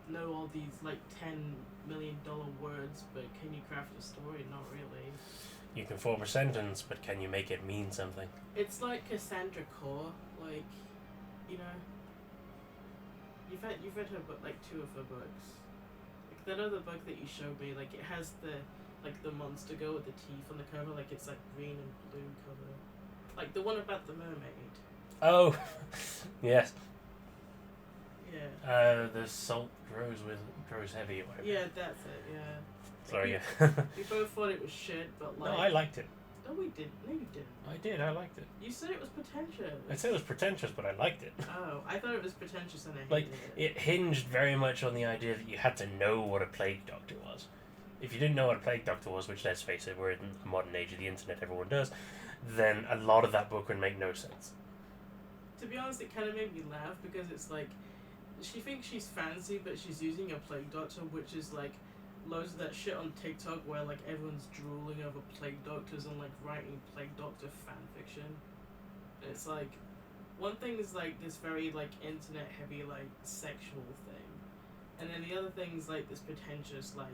know all these like $10 million words, but can you craft a story? Not really. You can form a sentence, but can you make it mean something? It's like Cassandra Core, like, you know. You've read her book, like 2 of her books. Like that other book that you showed me, like it has the monster girl with the teeth on the cover, like it's like green and blue cover. Like the one about the mermaid. Oh, yes. Yeah. The salt grows heavy or whatever. Yeah, that's it. Yeah. Sorry. Like, Yeah. we both thought it was shit, but like. No, I liked it. No, we didn't. No, you didn't. I did. I liked it. You said it was pretentious. I said it was pretentious, but I liked it. Oh, I thought it was pretentious and I hated Like, it. it hinged very much on the idea that you had to know what a plague doctor was. If you didn't know what a plague doctor was, which, let's face it, we're in the modern age of the internet, everyone does, then a lot of that book would make no sense. To be honest, it kind of made me laugh because it's like, she thinks she's fancy, but she's using a plague doctor, which is like loads of that shit on TikTok where like everyone's drooling over plague doctors and like writing plague doctor fan fiction. It's like, one thing is like this very like internet heavy like sexual thing, and then the other thing is like this pretentious like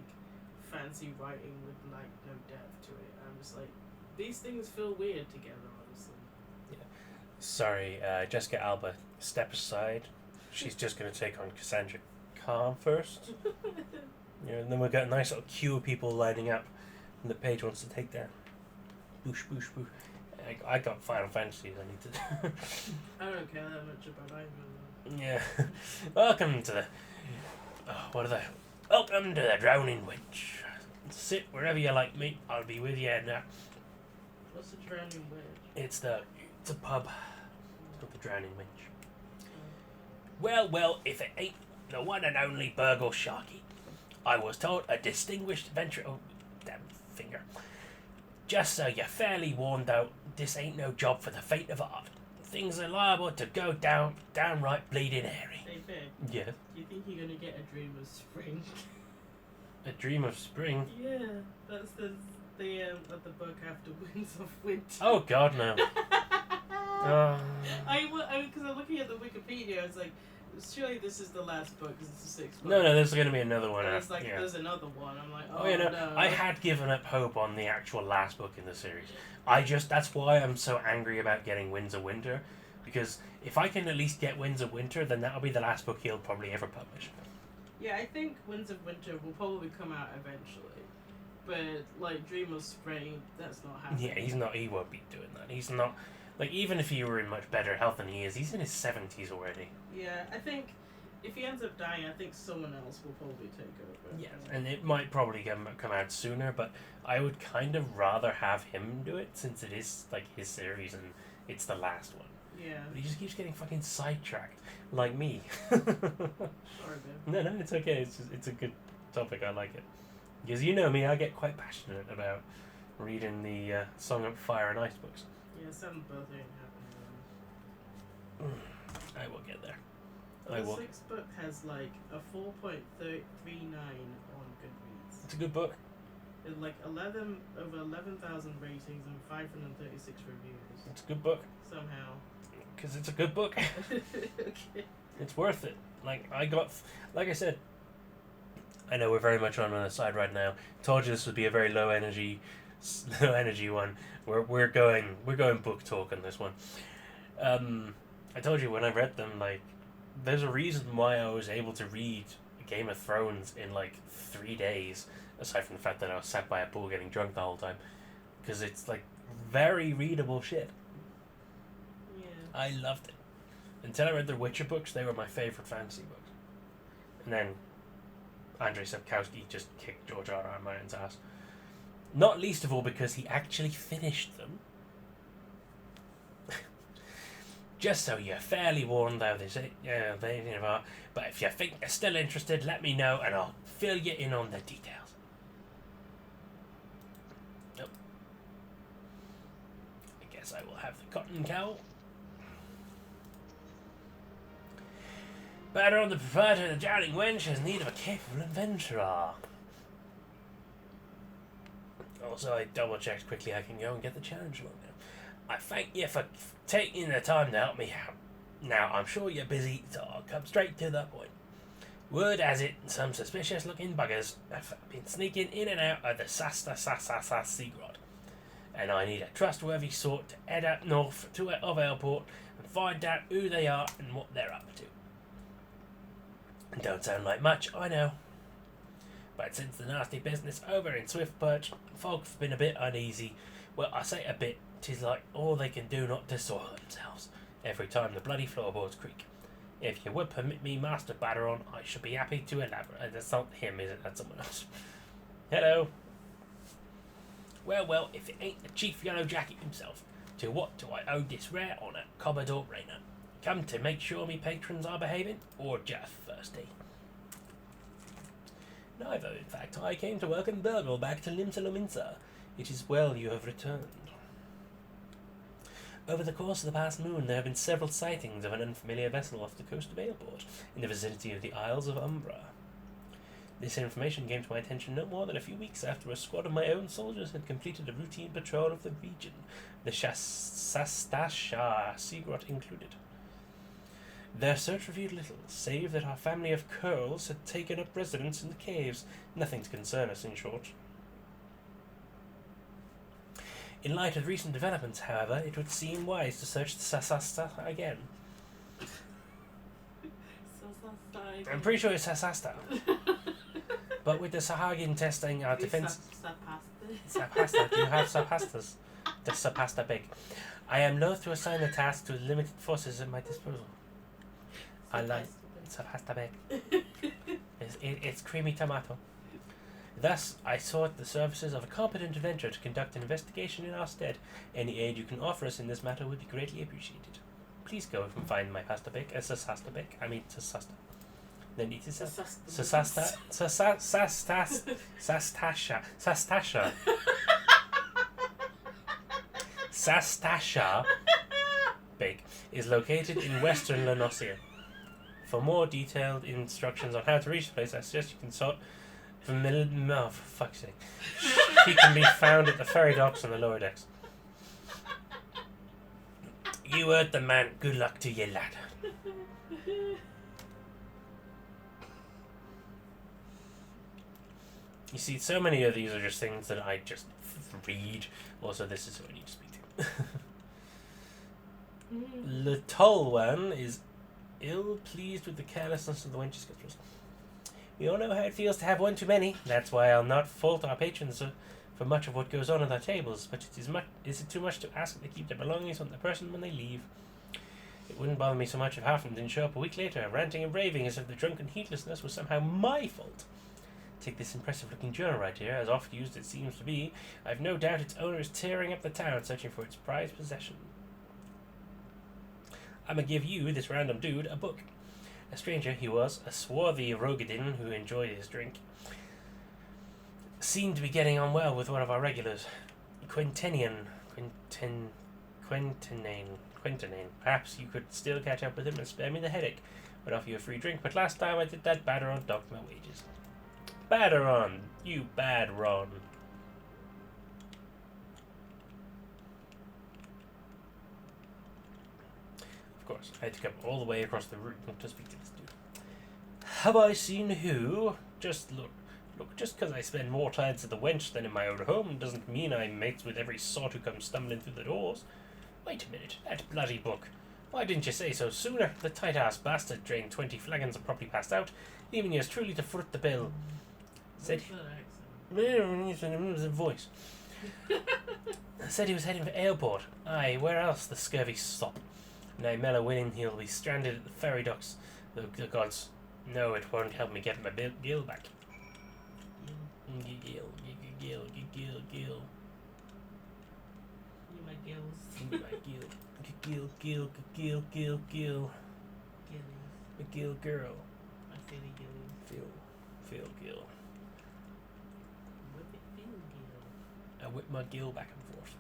fancy writing with like no depth to it. I'm just like, these things feel weird together, honestly. Sorry, Jessica Alba, step aside. She's just going to take on Cassandra Khan first. And then we've got a nice little queue of people lining up, and the page wants to take down. Boosh, boosh, boosh. I got Final Fantasies I need to. I don't care that much about either. Yeah. Welcome to the. Oh, what are they? Welcome to the Drowning Witch. Sit wherever you like, mate. I'll be with you now. What's the Drowning Witch? It's a pub. It's not the Drowning Witch. Well, if it ain't the one and only Burgle Sharkey. I was told a distinguished adventurer. Oh, damn finger. Just so you're fairly warned out, this ain't no job for the faint of heart. Things are liable to go downright bleeding hairy. Hey, Vic, Yes. do you think you're gonna get a dream of spring? A dream of spring? Yeah, that's the of the book after Winds of Winter. Oh God, no. I because I'm looking at the Wikipedia, it's like surely this is the last book because it's the sixth book. No, there's going to be another one. And it's like, yeah. there's another one. I'm like, Oh, no. I had given up hope on the actual last book in the series. That's why I'm so angry about getting Winds of Winter, because if I can at least get Winds of Winter, then that'll be the last book he'll probably ever publish. Yeah, I think Winds of Winter will probably come out eventually. But, like, Dream of Spring, that's not happening. Yeah, he won't be doing that. He's not, like, even if he were in much better health than he is, he's in his 70s already. Yeah, I think if he ends up dying, I think someone else will probably take over. Yes, and it might probably come out sooner, but I would kind of rather have him do it, since it is, like, his series and it's the last one. Yeah. But he just keeps getting fucking sidetracked, like me. Sorry, babe. No, it's okay. It's a good topic. I like it. Because you know me, I get quite passionate about reading the Song of Fire and Ice books. Yeah, some both ain't happening. I will get there. The sixth book has like a 4.39 on Goodreads. It's a good book. It's like over 11,000 ratings and 536 reviews. It's a good book. Somehow. Because it's a good book. Okay. It's worth it. Like I said, I know we're very much on the side right now. Told you this would be a very low energy one. We're going book talk on this one. I told you when I read them, like, there's a reason why I was able to read Game of Thrones in like 3 days, aside from the fact that I was sat by a pool getting drunk the whole time, because it's like very readable shit. Yeah. I loved it. Until I read the Witcher books, they were my favorite fantasy books. And then Andrzej Sapkowski just kicked George R.R. Martin's ass. Not least of all because he actually finished them. Just so you're fairly warned, though, but if you think you're still interested, let me know and I'll fill you in on the details. Nope. I guess I will have the cotton cowl. Better on the proprietor, the drowning wench has need of a capable adventurer. Also, I double-checked quickly I can go and get the challenge one now. I thank you for taking the time to help me out. Now, I'm sure you're busy, so I'll come straight to the point. Word has it, some suspicious-looking buggers have been sneaking in and out of the Seagrod, and I need a trustworthy sort to head out north to Airport and find out who they are and what they're up to. Don't sound like much, I know. But since the nasty business over in Swiftperch, folk have been a bit uneasy. Well, I say a bit, 'tis like all they can do not to soil themselves every time the bloody floorboards creak. If you would permit me, Master Batteron, I should be happy to elaborate. That's not him, is it? That's someone else. Hello. Well, if it ain't the Chief Yellow Jacket himself, to what do I owe this rare honour, Commodore Rayner? Come to make sure me patrons are behaving, or just thirsty? Neither, in fact. I came to welcome Burgle back to Limsa. It is well you have returned. Over the course of the past moon, there have been several sightings of an unfamiliar vessel off the coast of Airport, in the vicinity of the Isles of Umbra. This information came to my attention no more than a few weeks after a squad of my own soldiers had completed a routine patrol of the region, the Sastasha Seagrot included. Their search revealed little, save that our family of Curls had taken up residence in the caves. Nothing to concern us, in short. In light of recent developments, however, it would seem wise to search the Sasasta again. I'm pretty sure it's Sasasta. But with the Sahagin testing our defense... Sapasta. Do you have Sapastas? The Sapasta big. I am loath to assign the task to the limited forces at my disposal. I like Sapasta big. It's creamy tomato. Thus, I sought the services of a competent adventurer to conduct an investigation in our stead. Any aid you can offer us in this matter would be greatly appreciated. Please go and find my pasta bake, Sasasta. Then it is Sastasha Bake is located in western Lenosia. For more detailed instructions on how to reach the place, I suggest you consult for fuck's sake. She can be found at the ferry docks on the lower decks. You heard the man. Good luck to you, lad. You see, so many of these are just things that I just read. Also, this is who I need to speak to. The tall one is ill pleased with the carelessness of the wenches. We all know how it feels to have one too many. That's why I'll not fault our patrons for much of what goes on at our tables. But is it too much to ask them to keep their belongings on the person when they leave? It wouldn't bother me so much if half of them didn't show up a week later, ranting and raving as if the drunken heedlessness was somehow my fault. Take this impressive-looking journal right here, as oft-used it seems to be. I've no doubt its owner is tearing up the town, searching for its prized possession. I'm gonna give you, this random dude, a book. A stranger he was, a swarthy Rogadin who enjoyed his drink. Seemed to be getting on well with one of our regulars. Quintanane. Perhaps you could still catch up with him and spare me the headache. I'd offer you a free drink, but last time I did that, Baderon docked my wages. Baderon! You bad Ron. Of course, I had to come all the way across the room to speak to this dude. Have I seen who? Just look, just because I spend more time at the wench than in my own home doesn't mean I'm mates with every sort who comes stumbling through the doors. Wait a minute, that bloody book. Why didn't you say so sooner? The tight-ass bastard drained 20 flagons and probably passed out, leaving us truly to foot the bill. Said his voice. Said he was heading for airport. Aye, where else, the scurvy sop? Now mellow winning, he'll be stranded at the ferry docks. The gods. No, it won't help me get my gill back. Gill. You my gills. Gill. Gillies. A gill girl. I feel gillies. Feel gill. Whip it, feel gill. I whip my gill back and forth.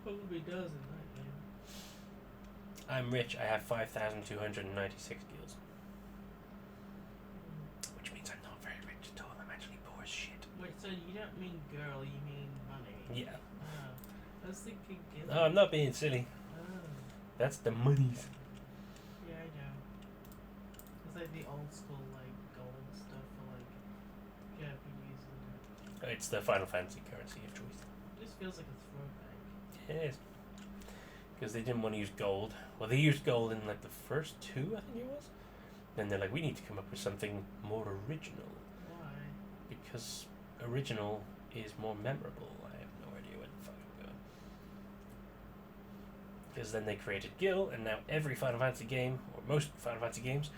Probably does in that game. I'm rich. I have 5,296 gills. Which means I'm not very rich at all. I'm actually poor as shit. Wait, so you don't mean girl, you mean money? Yeah. I was thinking gill. No, I'm not being silly. Oh. That's the monies. Yeah, I know. It's like the old school, like, gold stuff for, like, Japanese and It's the Final Fantasy currency of choice. This feels like a throwback. It is. Because they didn't want to use gold. Well, they used gold in like the first two, I think it was. Then they're like, we need to come up with something more original. Why? Because original is more memorable. I have no idea where the fuck I'm going. Because then they created Gil, and now every Final Fantasy game, or most Final Fantasy games,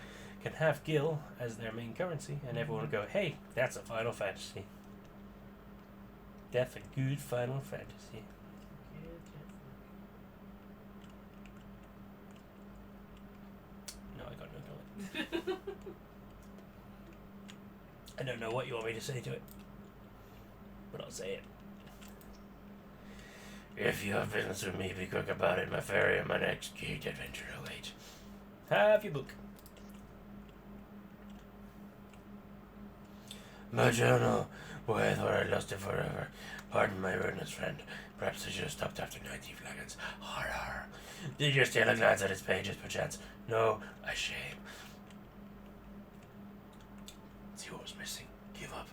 can have Gil as their main currency, and everyone will go, hey, that's a Final Fantasy. That's a good Final Fantasy. No, I got no comment. I don't know what you want me to say to it, but I'll say it. If you have business with me, be quick about it. My ferry and my next gate adventure await. Have your book. My journal. Boy, I thought I lost it forever. Pardon my rudeness, friend. Perhaps I should have stopped after 90 flagons. Horror. Did you steal a glance at its pages, perchance? No, a shame. See what was missing? Give up.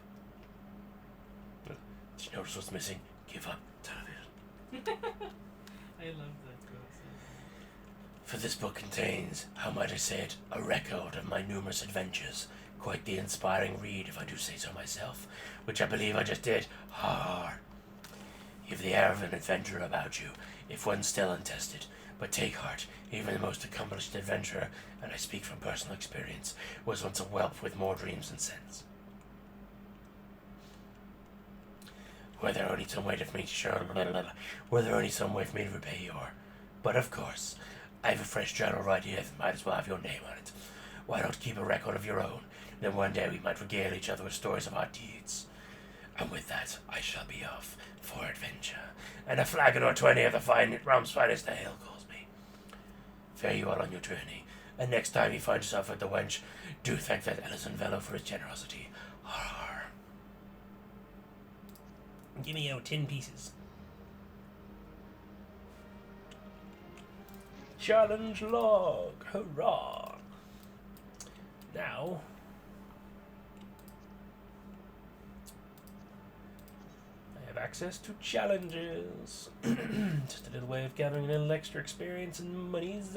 Did you notice what's missing? Give up. Television. I love that quote. For this book contains, how might I say it, a record of my numerous adventures. Quite the inspiring read, if I do say so myself, which I believe I just did. Har. You've the air of an adventurer about you, if one still untested. But take heart, even the most accomplished adventurer, and I speak from personal experience, was once a whelp with more dreams than sense. Were there only some way for me to repay your... But of course, I have a fresh journal right here that might as well have your name on it. Why not keep a record of your own? Then one day we might regale each other with stories of our deeds. And with that, I shall be off for adventure, and a flagon or 20 of the realm's finest ale calls me. Fare you all on your journey, and next time you find yourself at the wench, do thank that Ellison fellow for his generosity. Har. Give me out 10 pieces. Challenge log, hurrah! Now, access to challenges. Just a little way of gathering a little extra experience and monies.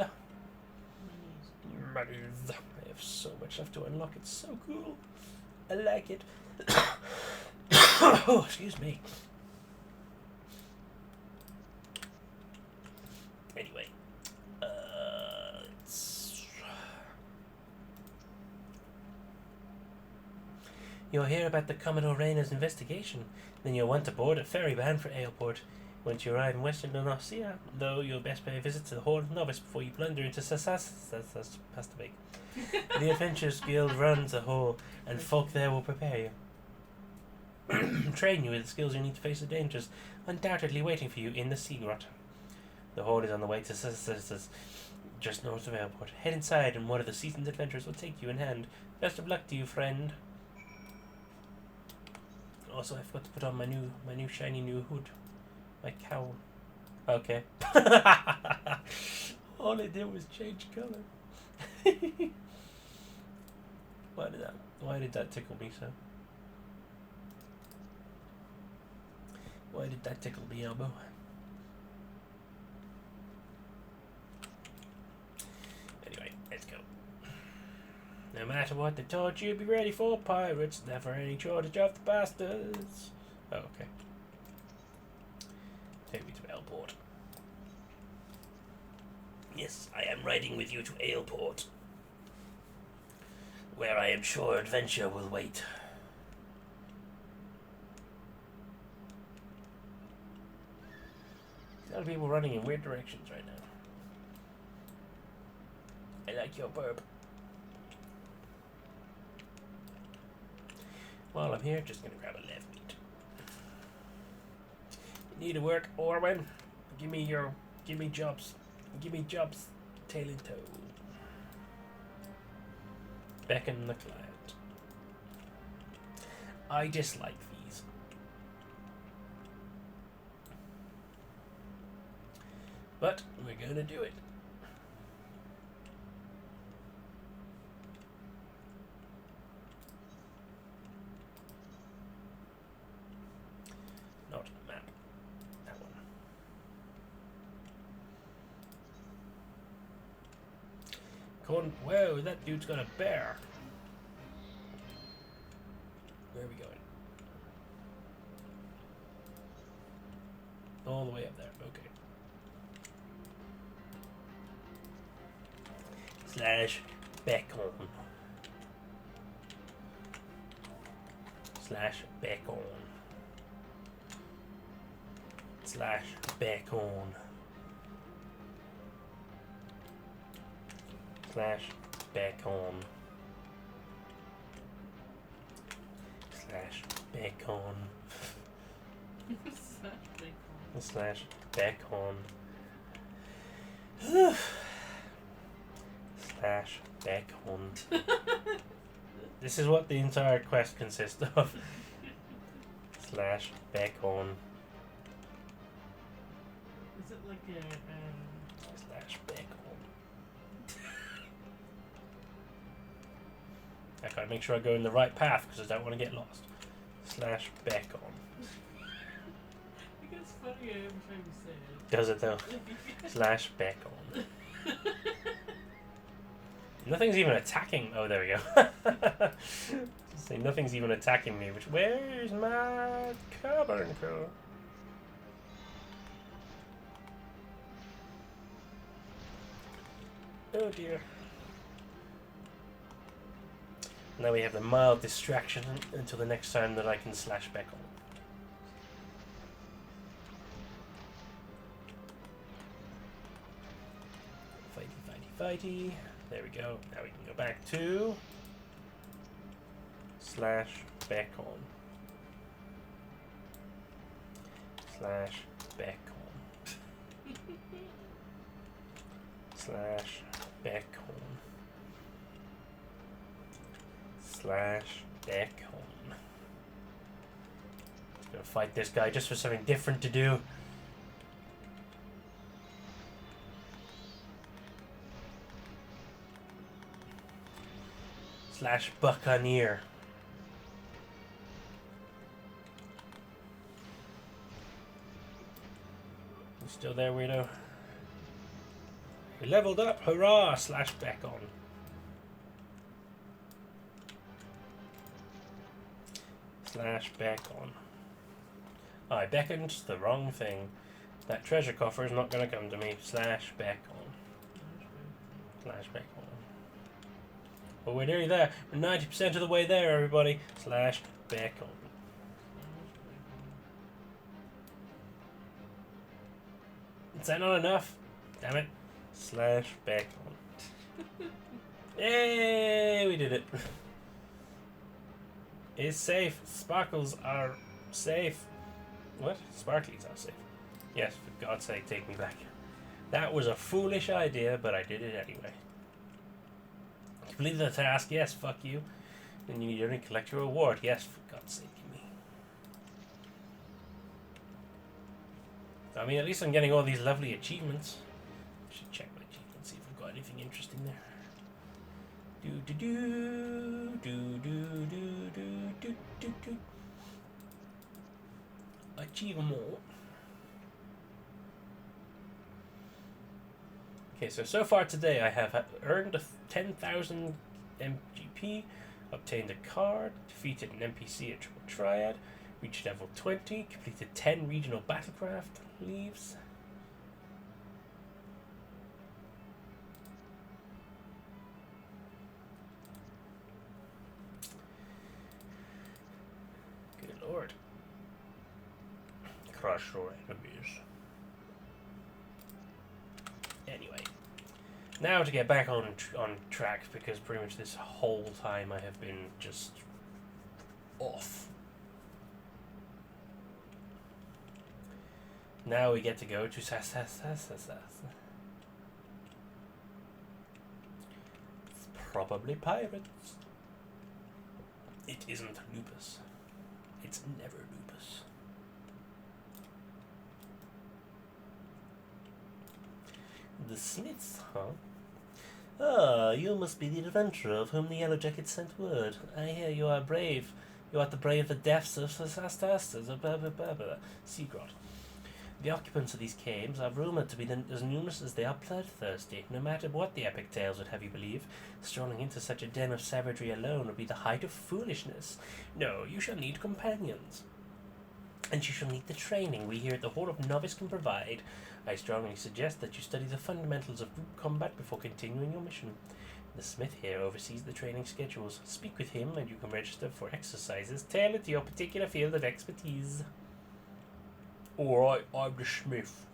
Monies. I have so much left to unlock. It's so cool. I like it. Oh, excuse me. Anyway, you'll hear about the Commodore Rayna's investigation. Then you'll want to board a ferry bound for Aleport. Once you arrive in western Eorzea, though, you'll best pay a visit to the Horde of Novice before you blunder into Sastabake. The Adventurers Guild runs a hole, and folk there will prepare you. Train you with the skills you need to face the dangers undoubtedly waiting for you in the Sea Grot. The Horde is on the way to Sastabake, just north of Aleport. Head inside, and one of the seasoned adventurers will take you in hand. Best of luck to you, friend. Also, I forgot to put on my new shiny new hood. My cowl. Okay. All I did was change colour. Why did that tickle me so? Why did that tickle me elbow? Anyway, let's go. No matter what they taught you, be ready for pirates. Never any shortage of the bastards. Oh, okay. Take me to Aleport. Yes, I am riding with you to Aleport, where I am sure adventure will wait. A lot of people running in weird directions right now. I like your burb. While I'm here, just gonna grab a left beat. Need to work, Orwin? Give me jobs. Give me jobs, tail and toe. Beckon the client. I dislike these. But we're gonna do it. Not map. That one. Whoa, that dude's got a bear. Where are we going? All the way up there. Okay. Slash bacon. Slash bacon. Slash bacon. Slash bacon. Slash bacon. Slash bacon. Slash bacon. This is what the entire quest consists of. Slash bacon. Is it like a Slash bacon. I gotta make sure I go in the right path because I don't want to get lost. Slash bacon. I think it's funny every time you say it. Does it though? Slash bacon. Nothing's even attacking. Oh, there we go. Say nothing's even attacking me. Which where's my carbuncle? Oh dear. Now we have the mild distraction until the next time that I can slash back on. Fighty. There we go. Now we can go back to slash back on. Slash back on. Slash back on. Slash back on. Gonna fight this guy just for something different to do. Slash buccaneer. Still there, weirdo? We leveled up! Hurrah! Slash back on. Slash back on. I beckoned the wrong thing. That treasure coffer is not going to come to me. Slash back on. Slash back on. Well, we're nearly there. We're 90% of the way there, everybody. Slash back on. Is that not enough? Damn it. Slash back on. Yay! We did it. It's safe. Sparkles are safe. What? Sparklies are safe. Yes, for God's sake, take me back. That was a foolish idea, but I did it anyway. Complete the task. Yes, fuck you. Then you need to only collect your reward. Yes, for God's sake, me. I mean, at least I'm getting all these lovely achievements. I should check my achievements, see if I've got anything interesting there. Do do do do do do do do do. Achieve more. Okay, so far today I have earned 10,000 MGP, obtained a card, defeated an NPC at Triple Triad, reached level 20, completed 10 regional battlecraft leaves. Good lord. Crush your enemies. Anyway, now to get back on track, because pretty much this whole time I have been just off. Now we get to go to It's probably pirates. It isn't lupus. It's never lupus. The Smiths, huh? Ah, you must be the adventurer of whom the Yellow Jacket sent word. I hear you are brave. You are to brave the depths of Sastastas, Seagrot. The occupants of these caves are rumoured to be as numerous as they are bloodthirsty. No matter what the epic tales would have you believe, strolling into such a den of savagery alone would be the height of foolishness. No, you shall need companions. And you shall need the training we here at the Hall of Novice can provide. I strongly suggest that you study the fundamentals of group combat before continuing your mission. The smith here oversees the training schedules. Speak with him and you can register for exercises tailored to your particular field of expertise. Alright, I'm the smith.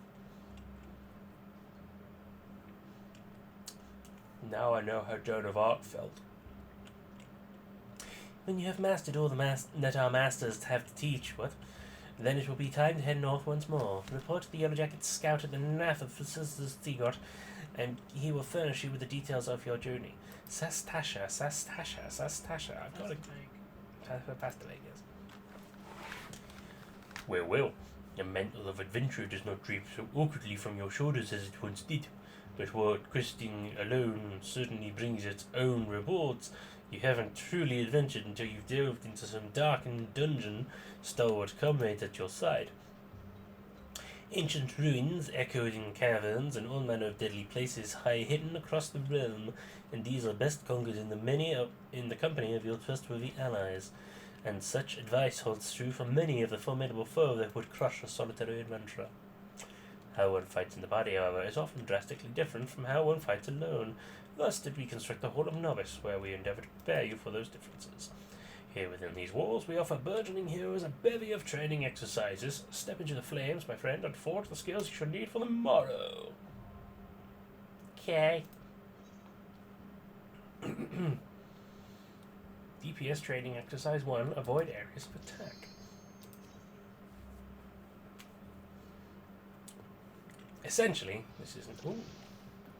Now I know how Joan of Arc felt. When you have mastered all that our masters have to teach, then it will be time to head north once more. Report to the Yellow Jacket scout at the north of Seagrot, and he will furnish you with the details of your journey. Sastasha. I've got to pass the Vegas. Well. The mantle of adventure does not drape so awkwardly from your shoulders as it once did, but what questing alone certainly brings its own rewards. You haven't truly adventured until you've delved into some darkened dungeon, stalwart comrades at your side. Ancient ruins echoed in caverns and all manner of deadly places high hidden across the realm, and these are best conquered in the company of your trustworthy allies. And such advice holds true for many of the formidable foe that would crush a solitary adventurer. How one fights in the body, however, is often drastically different from how one fights alone. Thus did we construct the Hall of Novice, where we endeavour to prepare you for those differences. Here within these walls, we offer burgeoning heroes a bevy of training exercises. Step into the flames, my friend, and forge the skills you shall need for the morrow. Okay. DPS training exercise 1, avoid areas of attack. Essentially, this isn't... Ooh.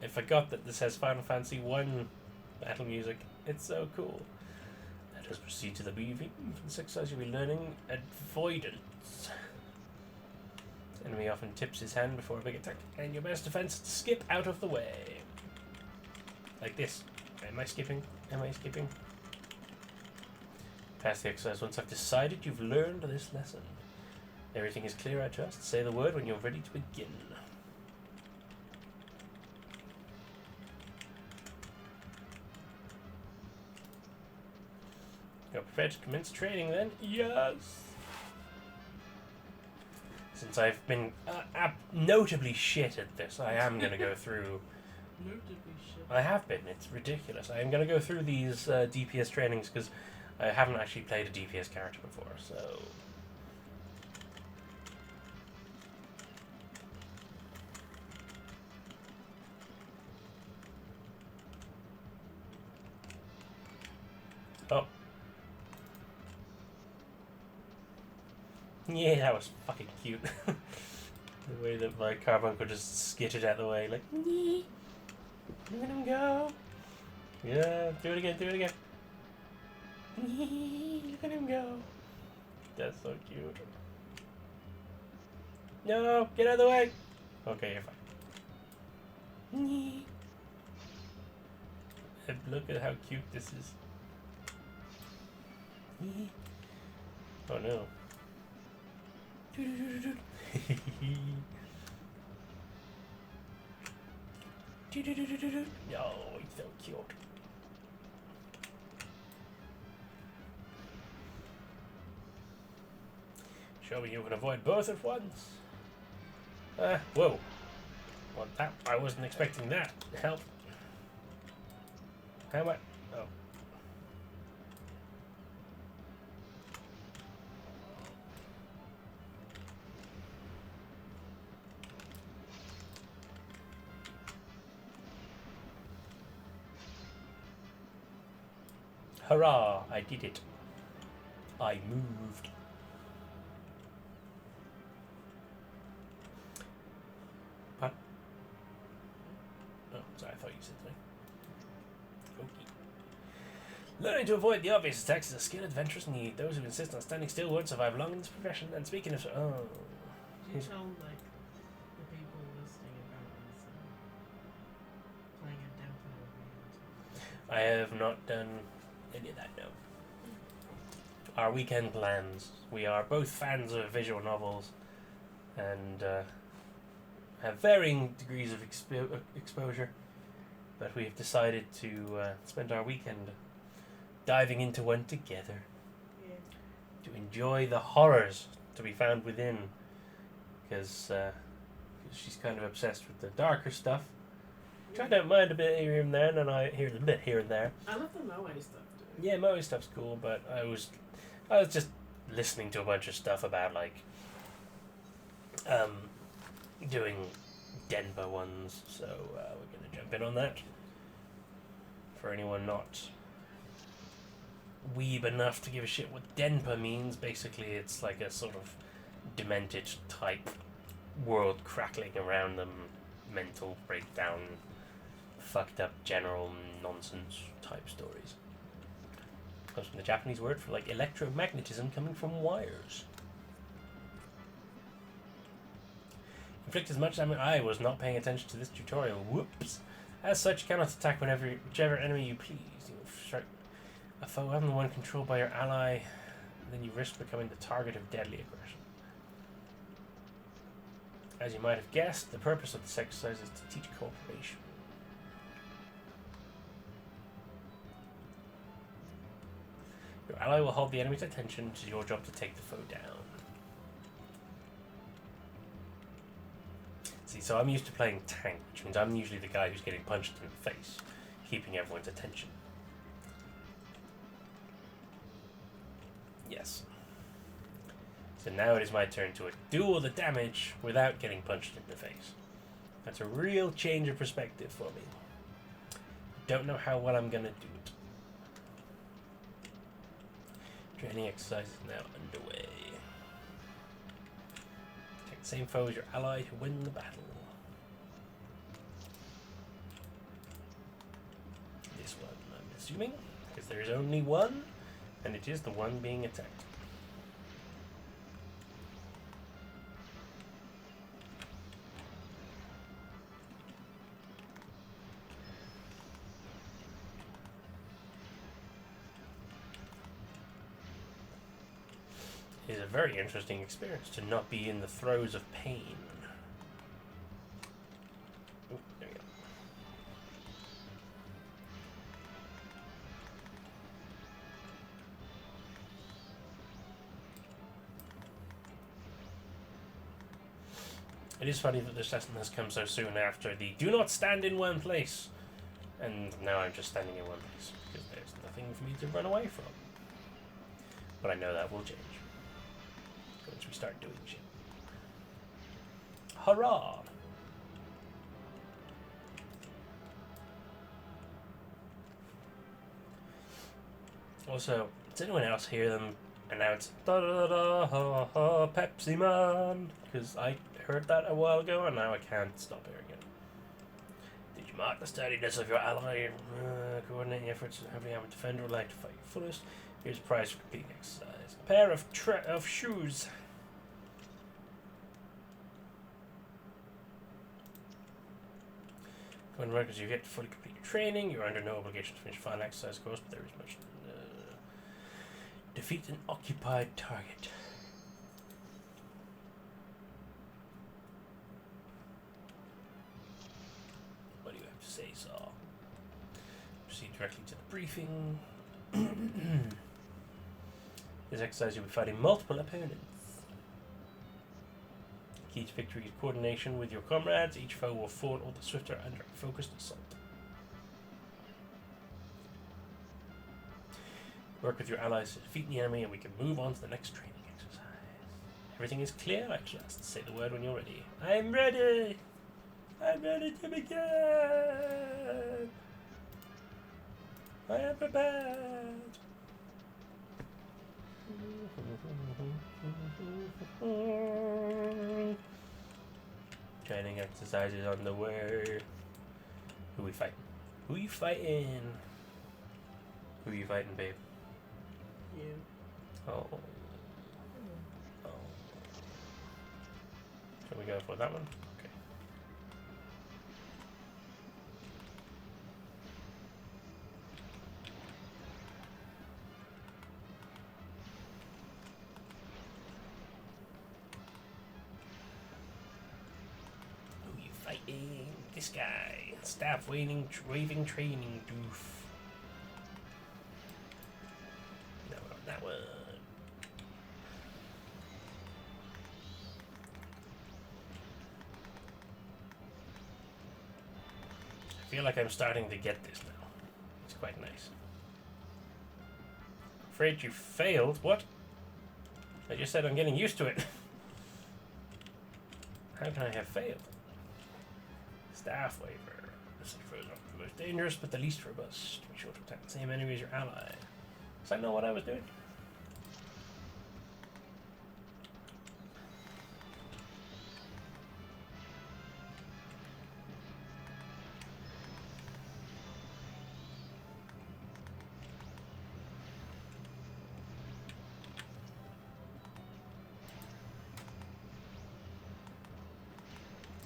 I forgot that this has Final Fantasy 1 battle music. It's so cool. Let us proceed to the briefing. For this exercise you'll be learning avoidance. The enemy often tips his hand before a big attack, and your best defense is to skip out of the way. Like this. Am I skipping? Pass the exercise once I've decided you've learned this lesson. Everything is clear, I trust. Say the word when you're ready to begin. You're prepared to commence training then? Yes! Since I've been notably shit at this, I am going to go through... Notably shit. I have been, it's ridiculous. I am going to go through these DPS trainings because I haven't actually played a DPS character before, so... Oh. Yeah, that was fucking cute. The way that my carbuncle just skittered out the way, like, nee. Look at him go. Yeah, do it again, do it again. Nee, look at him go. That's so cute. No, get out of the way. Okay, you're fine. Nee. And look at how cute this is. Nee. Oh no. Oh, he's so cute. Show me you can avoid both at once. Whoa. Well, that, I wasn't expecting that. Help. How am I? Oh. Hurrah! I did it. I moved. What? Oh, sorry, I thought you said something. Okay. Learning to avoid the obvious attacks is a skill adventurers need. Those who insist on standing still won't survive long in this profession. And speaking of... Oh. You tell, like, the people listening about this, playing a demo. I have not done any of that, no. Our weekend plans. We are both fans of visual novels and have varying degrees of exposure, but we have decided to spend our weekend diving into one together. Yeah. To enjoy the horrors to be found within, because she's kind of obsessed with the darker stuff. Which I don't mind a bit here and there, and I hear a bit here and there. I love the Moe stuff, dude. Yeah, Moe stuff's cool, but I was just listening to a bunch of stuff about like doing Denpa ones, so we're gonna jump in on that. For anyone not weeb enough to give a shit what Denpa means, basically it's like a sort of demented type world crackling around them, mental breakdown, fucked up general nonsense type stories. Comes from the Japanese word for like electromagnetism coming from wires. Inflict as much damage. I was not paying attention to this tutorial. Whoops. As such, you cannot attack whichever enemy you please. You strike a foe other than one controlled by your ally, then you risk becoming the target of deadly aggression. As you might have guessed, the purpose of this exercise is to teach cooperation. Your ally will hold the enemy's attention, it is your job to take the foe down. See, so I'm used to playing tank, which means I'm usually the guy who's getting punched in the face, keeping everyone's attention. Yes. So now it is my turn to do all the damage without getting punched in the face. That's a real change of perspective for me. Don't know how well I'm gonna do it. Training exercise is now underway. Take the same foe as your ally to win the battle. This one, I'm assuming, because there is only one, and it is the one being attacked. It is a very interesting experience to not be in the throes of pain. Ooh, there we go. It is funny that this lesson has come so soon after the do not stand in one place. And now I'm just standing in one place because there's nothing for me to run away from. But I know that will change once we start doing shit. Hurrah! Also, does anyone else hear them announce da da da ha ha Pepsi Man? Because I heard that a while ago and now I can't stop hearing it. Did you mark the steadiness of your ally? Coordinating efforts to have a defender would like to fight fullest. Here's a prize for completing exercise. A pair of shoes. When records you've yet to fully complete your training, you're under no obligation to finish final exercise course, but there is much. Defeat an occupied target. What do you have to say, Saw? Proceed directly to the briefing. This exercise you'll be fighting multiple opponents. The key to victory is coordination with your comrades. Each foe will fall all the swifter under a focused assault. Work with your allies to defeat the enemy and we can move on to the next training exercise. Everything is clear, I trust. Say the word when you're ready. I'm ready! I'm ready to begin! I am prepared! Training exercises on the way. Who we fighting? Who you fighting? Who you fighting, babe? You. Oh. Oh. Shall we go for that one? Okay. Who you fighting? This guy. Staff waving training doof. No, not that one. I feel like I'm starting to get this now. It's quite nice. Afraid you failed? What? I just said I'm getting used to it. How can I have failed? Staff waiver. This is for the most dangerous but the least robust. Be sure to attack the same enemy as your ally. Does I know what I was doing?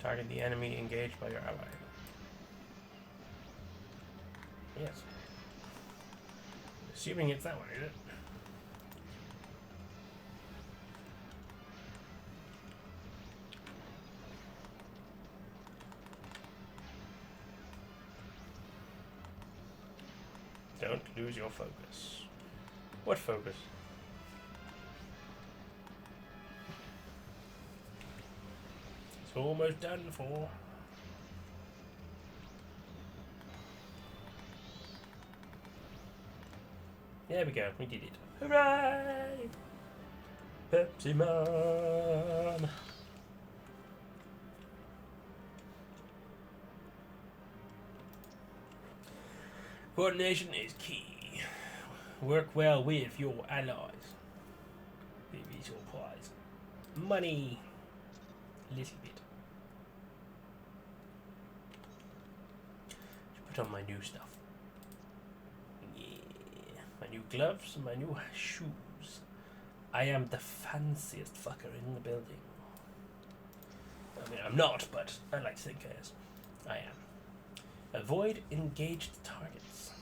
Target the enemy engaged by your ally. Yes. Assuming it's that one, is it? Don't lose your focus. What focus? It's almost done for. There we go, we did it. Hooray! Pepsi Man! Coordination is key. Work well with your allies. Give me your prize. Money. Little bit. Put on my new stuff. My new gloves and my new shoes. I am the fanciest fucker in the building. I mean, I'm not, but I like to think I am. Avoid engaged targets.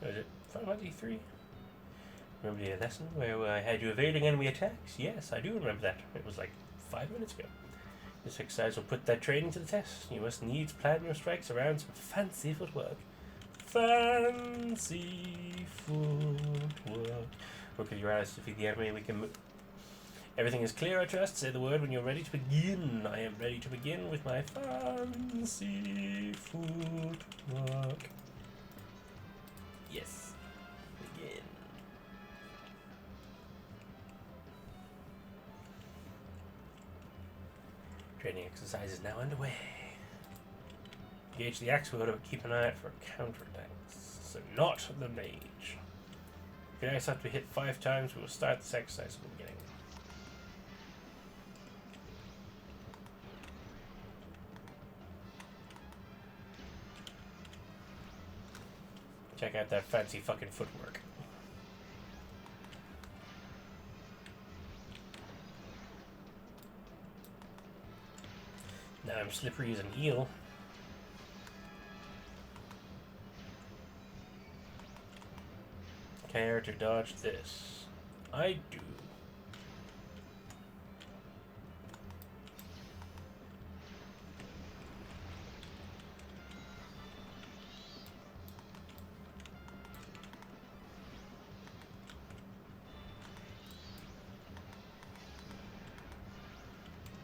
What is it? Final Fantasy 3? Remember the lesson where I had you evading enemy attacks? Yes, I do remember that. It was like 5 minutes ago. This exercise will put that training to the test. You must needs plan your strikes around some fancy footwork. Fancy footwork. Work with your eyes to defeat the enemy. We can move. Everything is clear, I trust. Say the word when you're ready to begin. I am ready to begin with my fancy footwork. Yes. Begin. Training exercise is now underway. Engage the axe wielder, but keep an eye out for counterattacks. So not the mage. If your axe have to be hit 5 times, we will start this exercise from the beginning. Check out that fancy fucking footwork. Now I'm slippery as an eel. Care to dodge this? I do.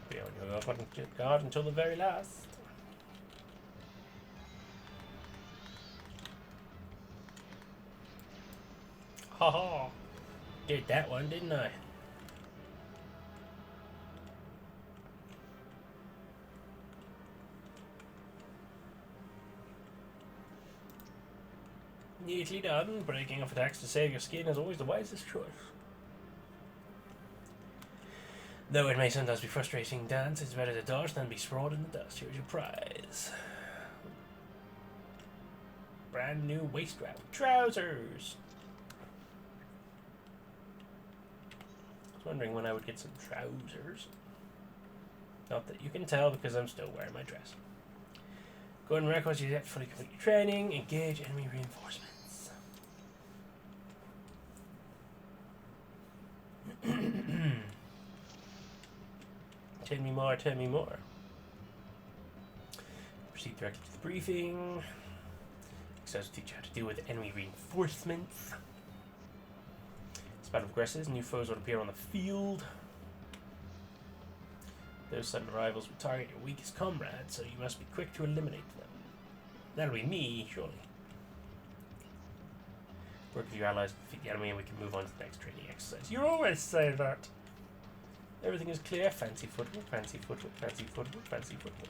Be on your guard until the very last. Haha! Did that one, didn't I? Neatly done. Breaking off attacks to save your skin is always the wisest choice. Though it may sometimes be frustrating dance, it's better to dodge than be sprawled in the dust. Here's your prize. Brand new waist wrap trousers. I was wondering when I would get some trousers. Not that you can tell because I'm still wearing my dress. Go and records you get fully complete your training. Engage enemy reinforcements. Tell me more, tell me more. Proceed directly to the briefing. Exercise will teach you how to deal with enemy reinforcements. As battle progresses, new foes will appear on the field. Those sudden arrivals will target your weakest comrades, so you must be quick to eliminate them. That'll be me, surely. Work with your allies to defeat the enemy and we can move on to the next training exercise. You always say that! Everything is clear. Fancy footwork, fancy footwork, fancy footwork, fancy footwork.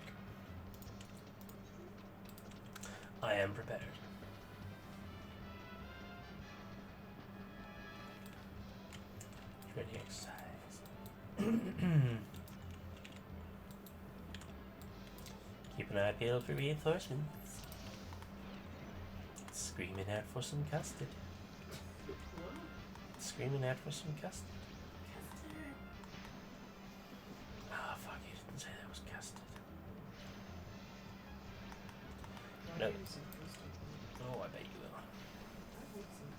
I am prepared. Training exercise. Keep an eye peeled for reinforcements. Screaming out for some custard. What? Screaming out for some custard. Custard. Ah, fuck, you didn't say that was custard. I'll No. give you some custard. Oh, I bet you will. I want some.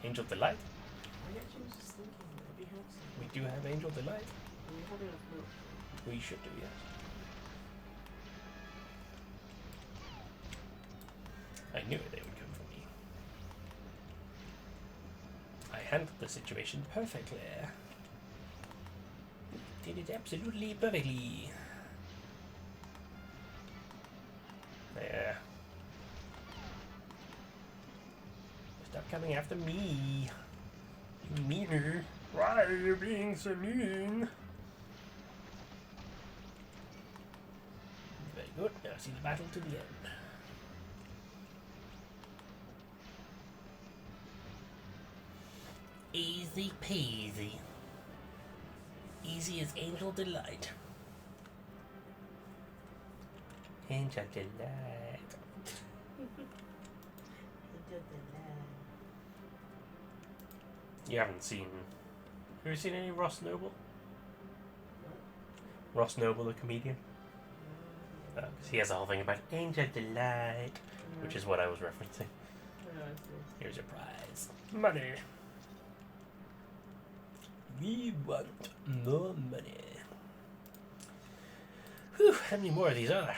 Angel Delight? I actually was just thinking that it'd be helpful. We do have Angel Delight. We have enough milk. We should do, yes. I knew they would come from me. I handled the situation perfectly. Did it absolutely perfectly. There. Stop coming after me. You meaner. Why are you being so mean? Very good. Now see the battle to the end. Easy peasy. Easy as Angel Delight. Angel Delight. You haven't seen... Have you seen any Ross Noble? Ross Noble, the comedian? 'Cause he has a whole thing about Angel Delight, which is what I was referencing. Yeah, I see. Here's your prize. Money. We want more money. how many more of these are there?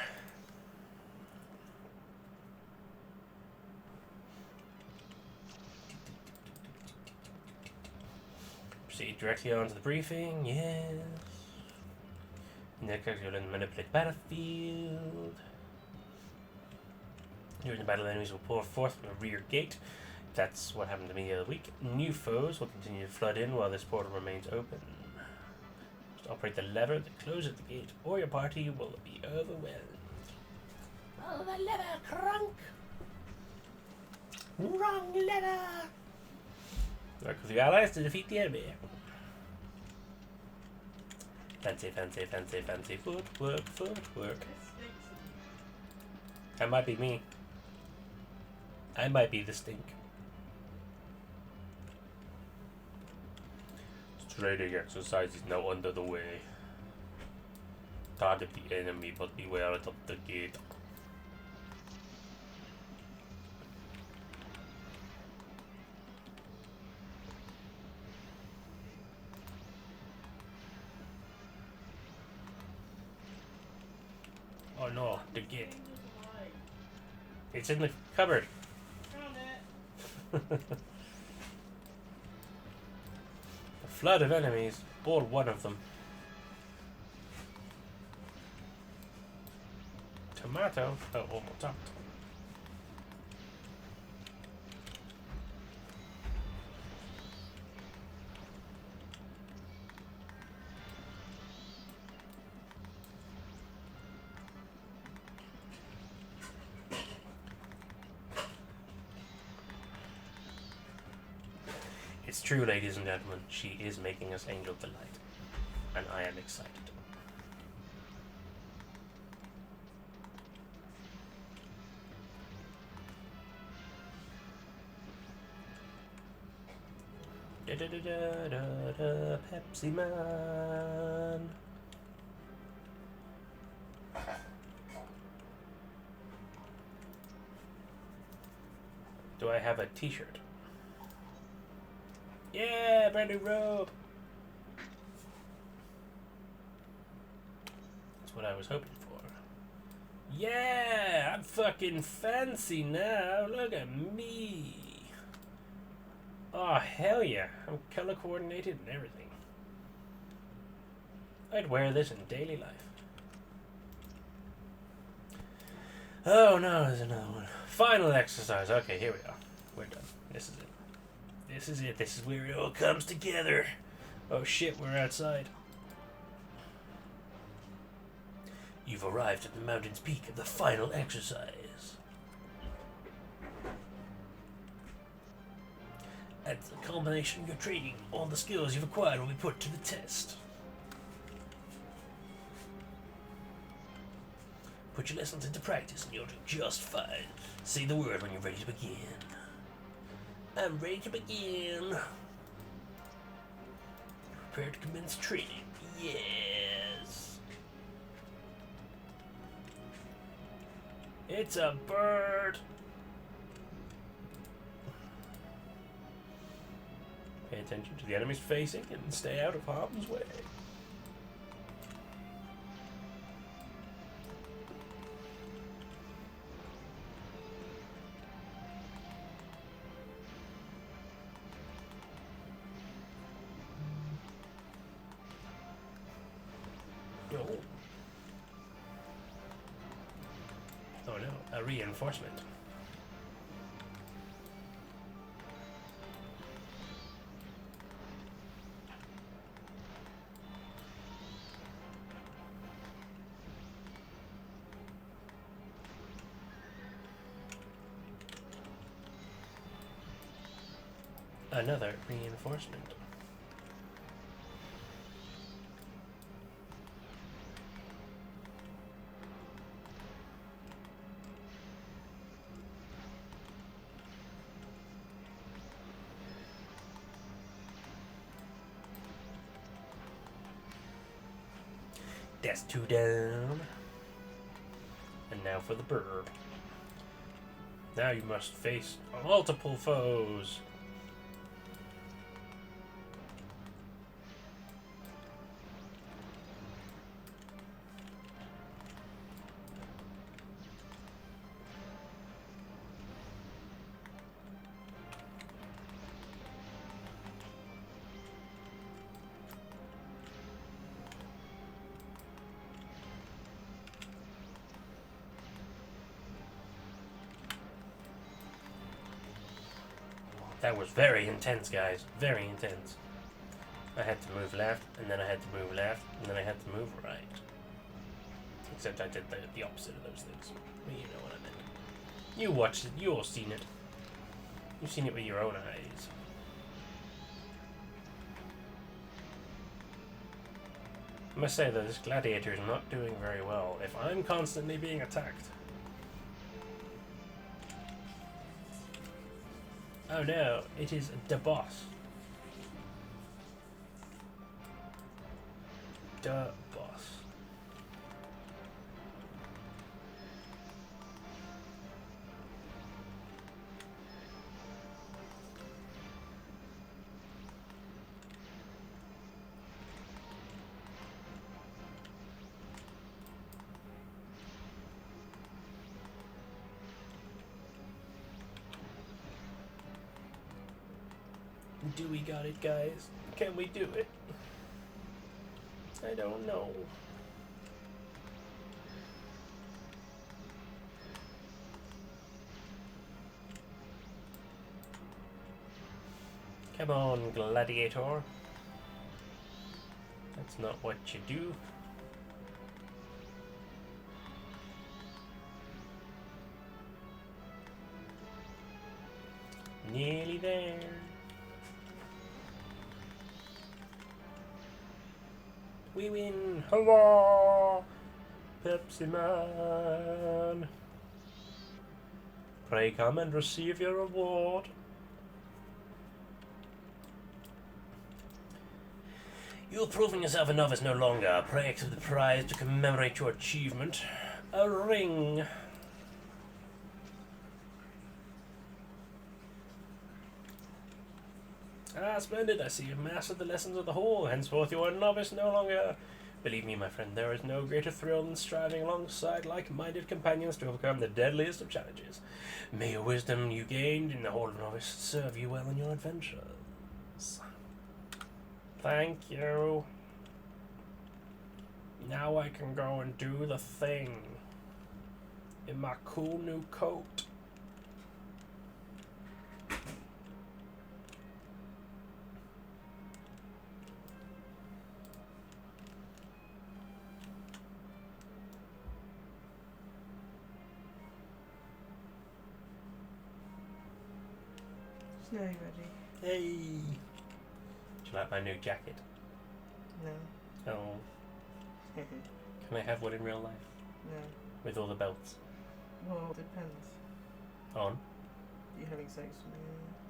Proceed directly on to the briefing, yes. Next, you'll learn to manipulate the battlefield. During the battle, enemies will pour forth from the rear gate. That's what happened to me the other week. New foes will continue to flood in while this portal remains open. Just operate the lever that closes the gate, or your party will be overwhelmed. Oh, the lever, crunk! Wrong lever! Work with your allies to defeat the enemy. Fancy, fancy, fancy, fancy. Footwork, footwork. That might be me. I might be the stink. Training exercise is now under the way. Target the enemy, but beware of the gate. Oh no, the gate. It's in the cupboard. Found it. A flood of enemies, or one of them. Tomato? Oh, almost up. It's true, ladies and gentlemen, she is making us Angel Delight, and I am excited. Da da da da da da, Pepsi Man. Do I have a t-shirt? Yeah, brand new robe. That's what I was hoping for. Yeah, I'm fucking fancy now. Look at me. Oh, hell yeah. I'm color coordinated and everything. I'd wear this in daily life. Oh no, there's another one. Final exercise. Okay, here we are. We're done. This is it. This is it. This is where it all comes together. Oh shit, we're outside. You've arrived at the mountain's peak of the final exercise. At the culmination of your training, all the skills you've acquired will be put to the test. Put your lessons into practice and you'll do just fine. Say the word when you're ready to begin. I'm ready to begin. Prepare to commence training. Yes. It's a bird. Pay attention to the enemies facing and stay out of harm's way. Oh no, a reinforcement. Another reinforcement. That's two down. And now for the bird. Now you must face multiple foes. That was very intense, guys. Very intense. I had to move left, and then I had to move left, and then I had to move right. Except I did the opposite of those things. Well, you know what I meant. You watched it. You all seen it. You've seen it with your own eyes. I must say that this gladiator is not doing very well if I'm constantly being attacked. Oh no, it is the boss. The boss. Do we got it, guys? Can we do it? I don't know. Come on, gladiator. That's not what you do. Nearly there. We win! Hurrah! Pepsi Man! Pray come and receive your reward. You have proven yourself a novice no longer. Pray accept the prize to commemorate your achievement. A ring. Ah, splendid. I see you've mastered the lessons of the whole. Henceforth you are a novice no longer. Believe me, my friend, there is no greater thrill than striving alongside like-minded companions to overcome the deadliest of challenges. May your wisdom you gained in the whole novice serve you well in your adventures. Thank you. Now I can go and do the thing in my cool new coat. Now you're ready. Hey! Do you like my new jacket? No. Oh. Can I have one in real life? No. With all the belts? Well, it depends. On? You having sex with me?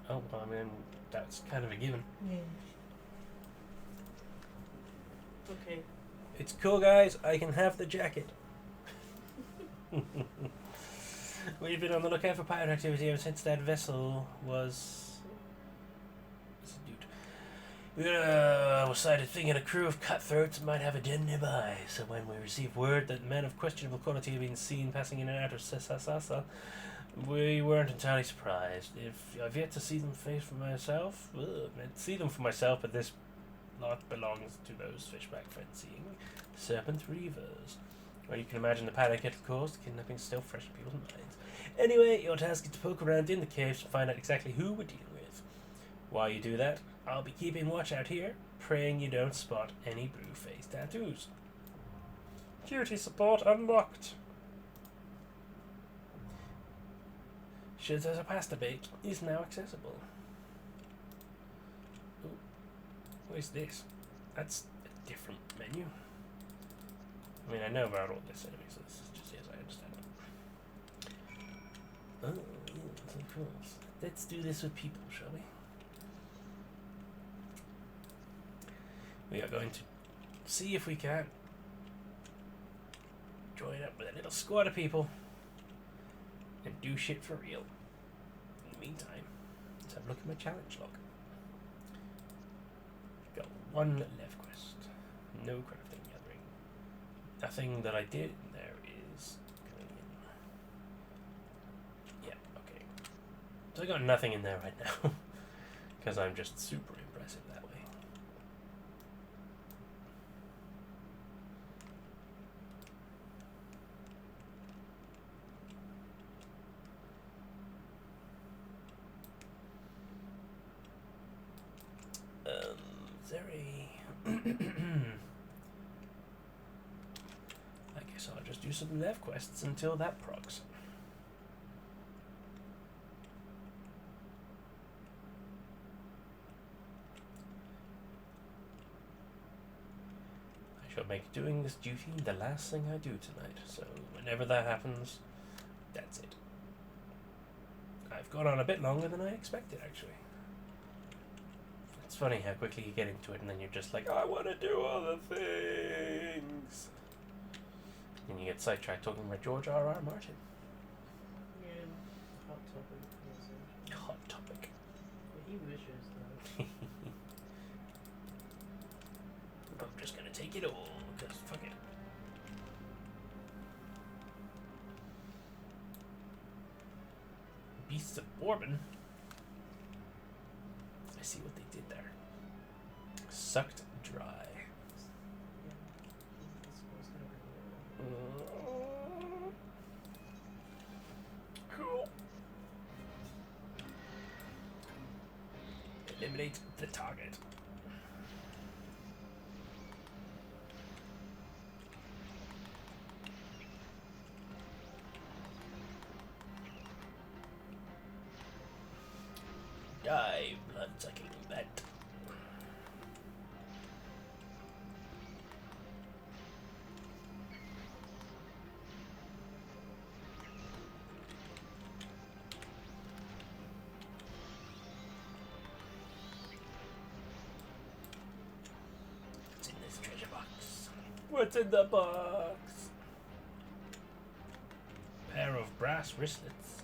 Oh, well, I mean, that's kind of a given. Yeah. Okay. It's cool, guys. I can have the jacket. We've been on the lookout for pirate activity ever since that vessel was... We sighted thinking a crew of cutthroats might have a den nearby, so when we received word that men of questionable quality had been seen passing in and out of Sasa, we weren't entirely surprised. If I've yet to see them for myself, but this lot belongs to those fishback fancying serpent reavers. Well, you can imagine the panic it caused. Kidnapping still fresh in people's minds. Anyway, your task is to poke around in the caves to find out exactly who we're dealing with. While you do that, I'll be keeping watch out here, praying you don't spot any blue face tattoos. Security support unlocked. Should as a pasta bake is now accessible. Ooh, what is this? That's a different menu. I mean, I know about all this anyway, so this is just as I understand it. Oh, yes, of course. Let's do this with people, shall we? We are going to see if we can join up with a little squad of people and do shit for real. In the meantime, let's have a look at my challenge log. Got one left quest. No crafting gathering. Nothing that I did in there is going in. Yeah, okay. So I got nothing in there right now. Because I'm just super impressive that way. Is there a... I guess I'll just do some left quests until that procs. I shall make doing this duty the last thing I do tonight, so whenever that happens, that's it. I've gone on a bit longer than I expected, actually. It's funny how quickly you get into it and then you're just like, I want to do other things. And you get sidetracked talking about George R.R. Martin. Yeah, hot topic. Yes, Hot topic. well, he wishes though. I'm just gonna take it all, because fuck it. Beasts of Bourbon. I see what they did there. Sucked dry. Yeah, this was gonna be Cool. Eliminate the target. Die, blood-sucking bat. What's in this treasure box? What's in the box? Pair of brass wristlets.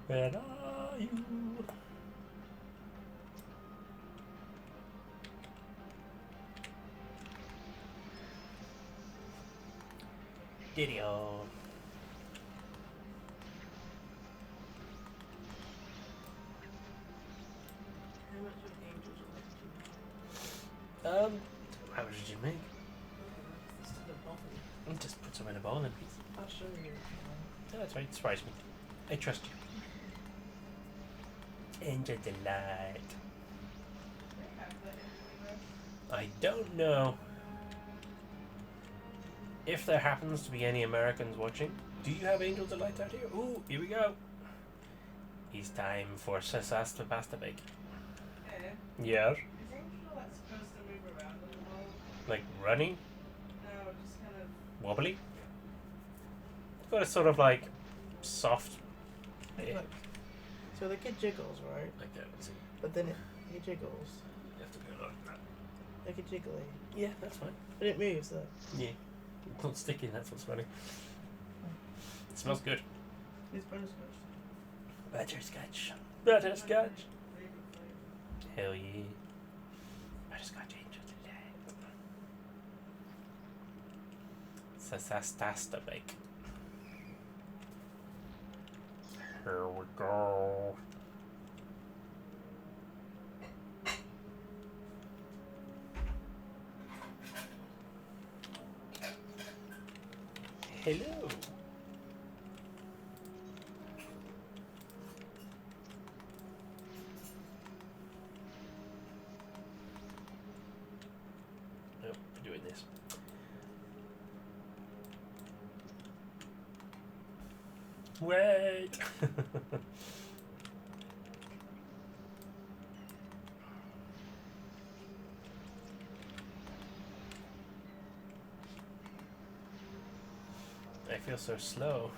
Where are you? Diddy-o. How much of Angel's Elect do you have? How much did you make? It's still a bottle. Just put some in a bowl and please. I'll show you. Oh, that's right, surprise me. I trust you. Angel Delight. I don't know if there happens to be any Americans watching. Do you have Angel Delight out here? Ooh, here we go. It's time for Sesasta Pasta Bake. Yeah. Yeah. Is Angel like supposed to move around a little? Like running? No, just kind of. Wobbly? But it's sort of like soft. Like, look. So the kid jiggles, right? Like that. See, But then it jiggles. you have to go like that. Like a jiggly. Yeah, that's fine. But it moves though. Yeah. It's not sticky, that's what's funny. It smells good. It's butterscotch. Butterscotch. Butterscotch. Hell yeah. Butterscotch Angel Delight. Sasastasta bake. Here we go. Hello. Nope, we're doing this. Wait. I feel so slow.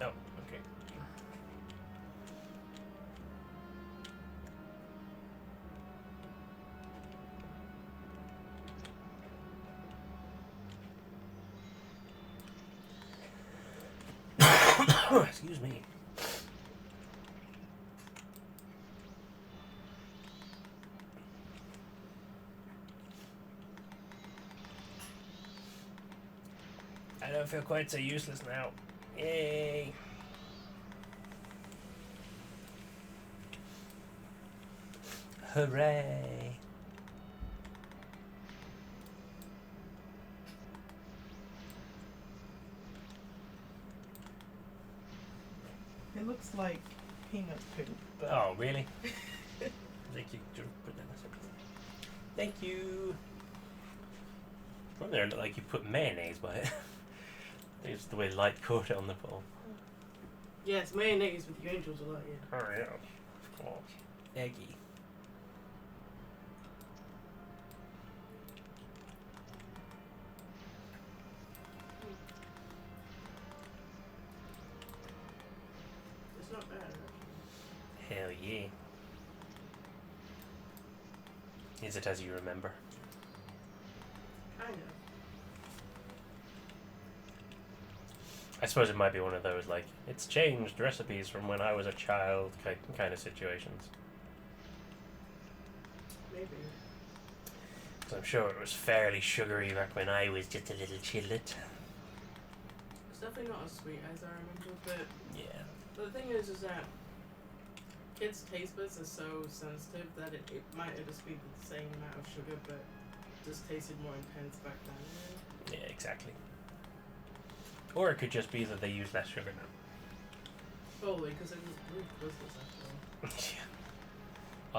Oh, okay. Excuse me. I don't feel quite so useless now. Yay! Hooray! It looks like peanut poop. But Oh, really? Thank you. Put that in a second. Thank you. From there, it looked like you put mayonnaise by it. It's the way light caught it on the pole. Yeah, it's mayonnaise with the angels a lot, yeah. Oh yeah, of course. Eggy. It's not bad, actually. Hell yeah. Is it as you remember? Kind of. I suppose it might be one of those, like, it's changed recipes from when I was a child kind of situations. Maybe. So I'm sure it was fairly sugary back when I was just a little chillet. It's definitely not as sweet as I remember, but Yeah. the thing is that kids' taste buds are so sensitive that it might just be the same amount of sugar, but just tasted more intense back then. Yeah, exactly. Or it could just be that they use less sugar now. Probably, because it was really Twizzlers after all. Yeah.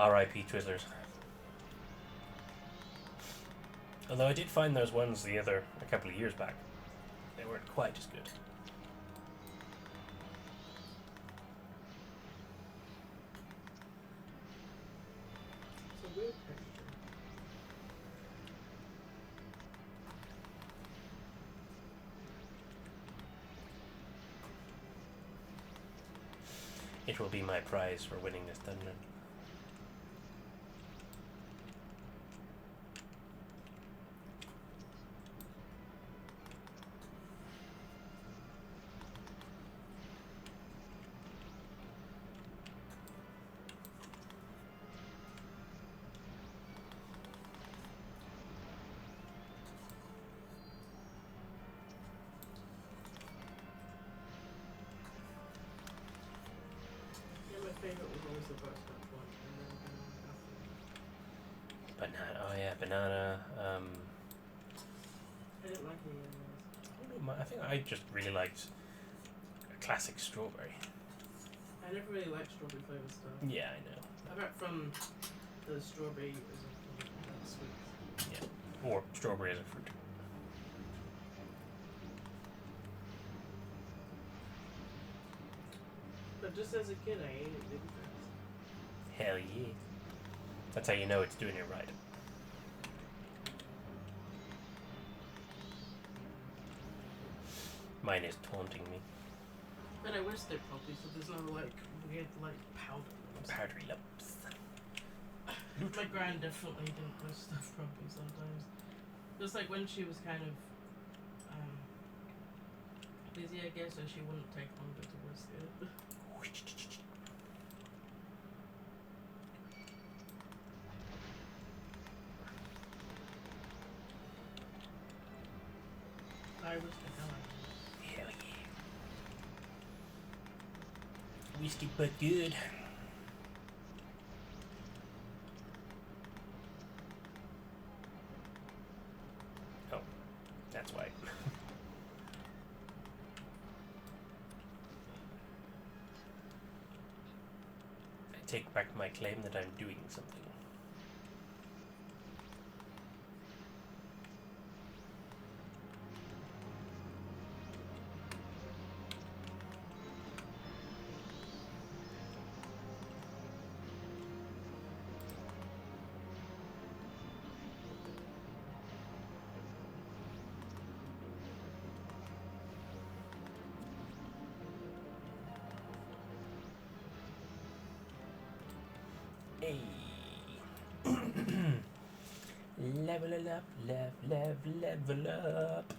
R.I.P. Twizzlers. Although I did find those ones a couple of years back. They weren't quite as good. It's a weird texture. It will be my prize for winning this dungeon. My favorite was always the butterscotch one, and then Banana. Oh yeah, banana. I didn't like any of those. I think I just really liked a classic strawberry. I never really liked strawberry flavored stuff. Yeah, I know. Apart from the strawberry is sweet. Yeah. Or strawberry as a fruit. But just as a kid, I ate it really fast. Hell yeah. That's how you know it's doing it right. Mine is taunting me. But I whisked it properly, so there's no like weird like powder. Powdery lumps. My gran definitely didn't whisk stuff properly sometimes. Just like when she was kind of busy, I guess, and she wouldn't take longer to whisk it. I whisked the hell out of it. Hell yeah. Whiskey but good. Oh, that's why. I take back my claim that I'm doing something. Hey. Level it up, level up.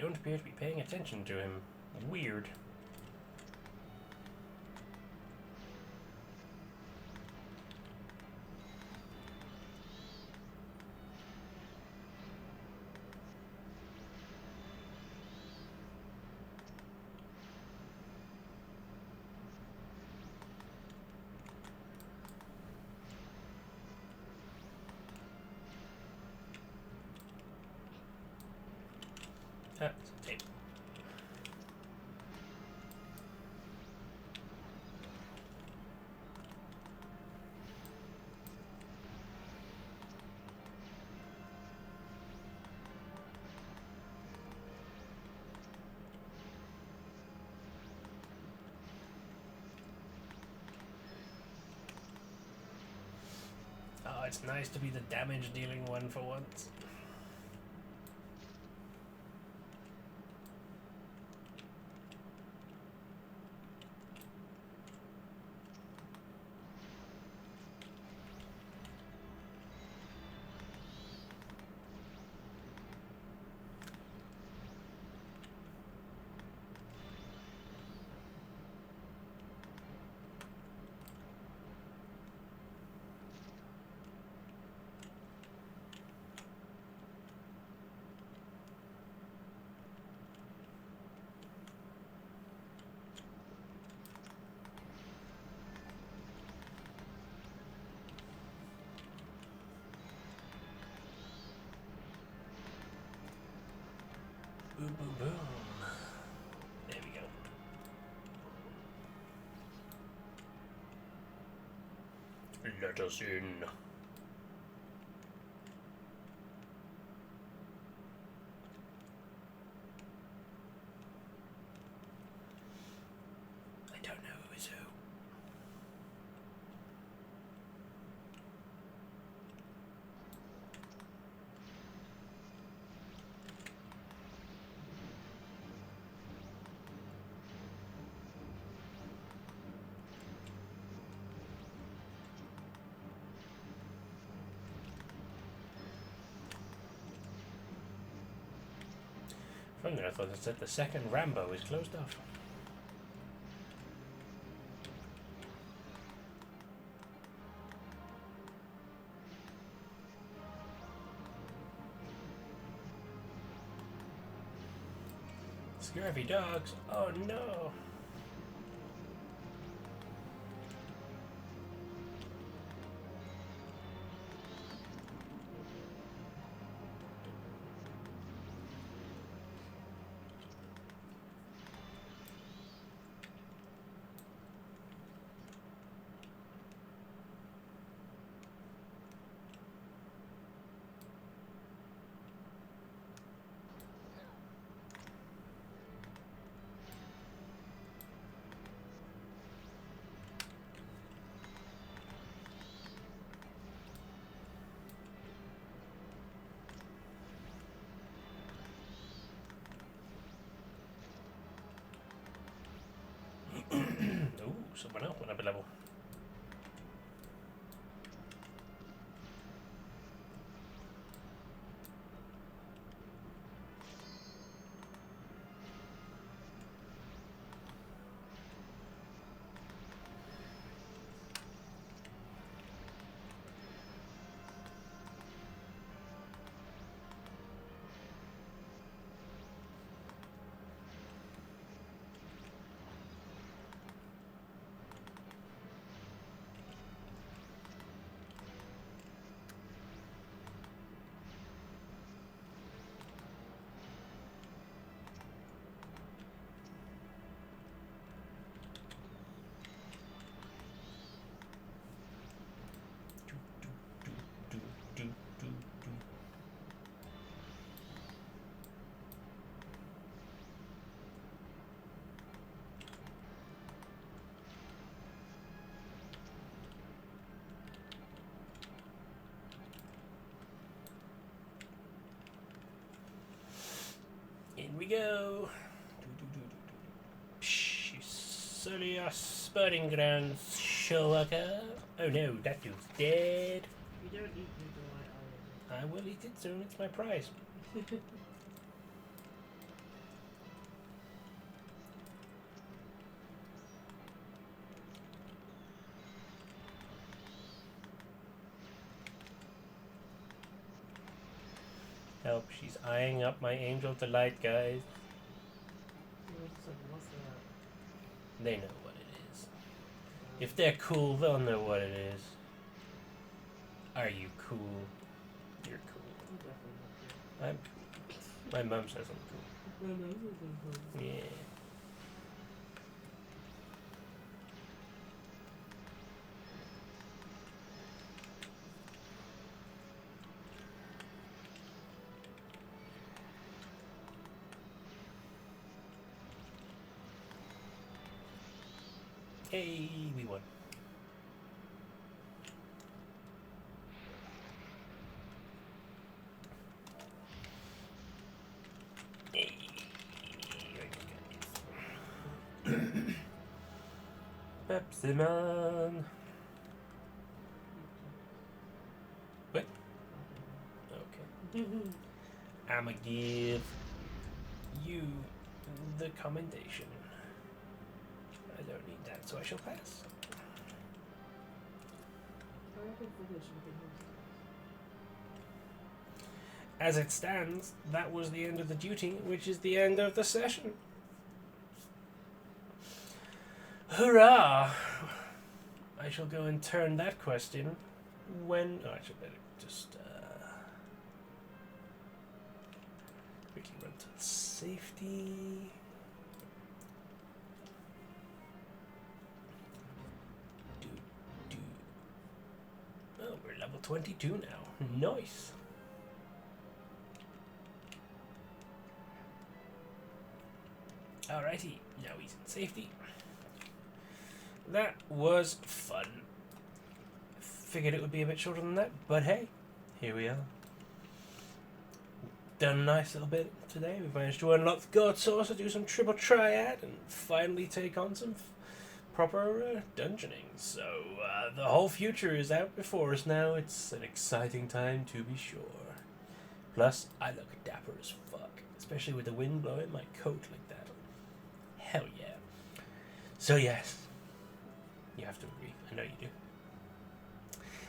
don't appear to be paying attention to him. Weird. Ah, it's a tape. Oh, it's nice to be the damage dealing one for once. Boom, boom, boom. There we go. Let us in. I don't know who is who. From there, I thought it said the second Rambo is closed off. Scurvy dogs. Oh no. Ooh, someone else went up a level. In we go. Psh, you sully our spurting grounds, Sharkey. Oh no, that dude's dead. You don't eat the delight, I will eat it soon, it's my prize. Help, she's eyeing up my angel delight, guys. What's that? They know what it is. If they're cool, they'll know what it is. Are you cool? You're cool. I'm definitely not I'm cool. My mom says I'm cool. good. My nose isn't cool. Yeah. Hey, we won. Hey, Pepsi Man. What? Okay. I'ma give you the commendation. I don't need that, so I shall pass. As it stands, that was the end of the duty, which is the end of the session. Hurrah! I shall go and turn that question when... Oh, I should better just... quickly run to safety... Oh, we're level 22 now. Nice. Alrighty, now he's in safety. That was fun. Figured it would be a bit shorter than that, but hey, here we are. Done a nice little bit today. We've managed to unlock the God Saucer, do some triple triad, and finally take on some proper dungeoning. So the whole future is out before us now. It's an exciting time to be sure. Plus, I look dapper as fuck, especially with the wind blowing my coat like that. Hell yeah. So yes, you have to agree. I know you do.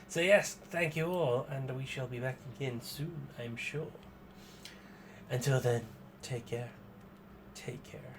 So yes, thank you all, and we shall be back again soon, I'm sure. Until then, take care. Take care.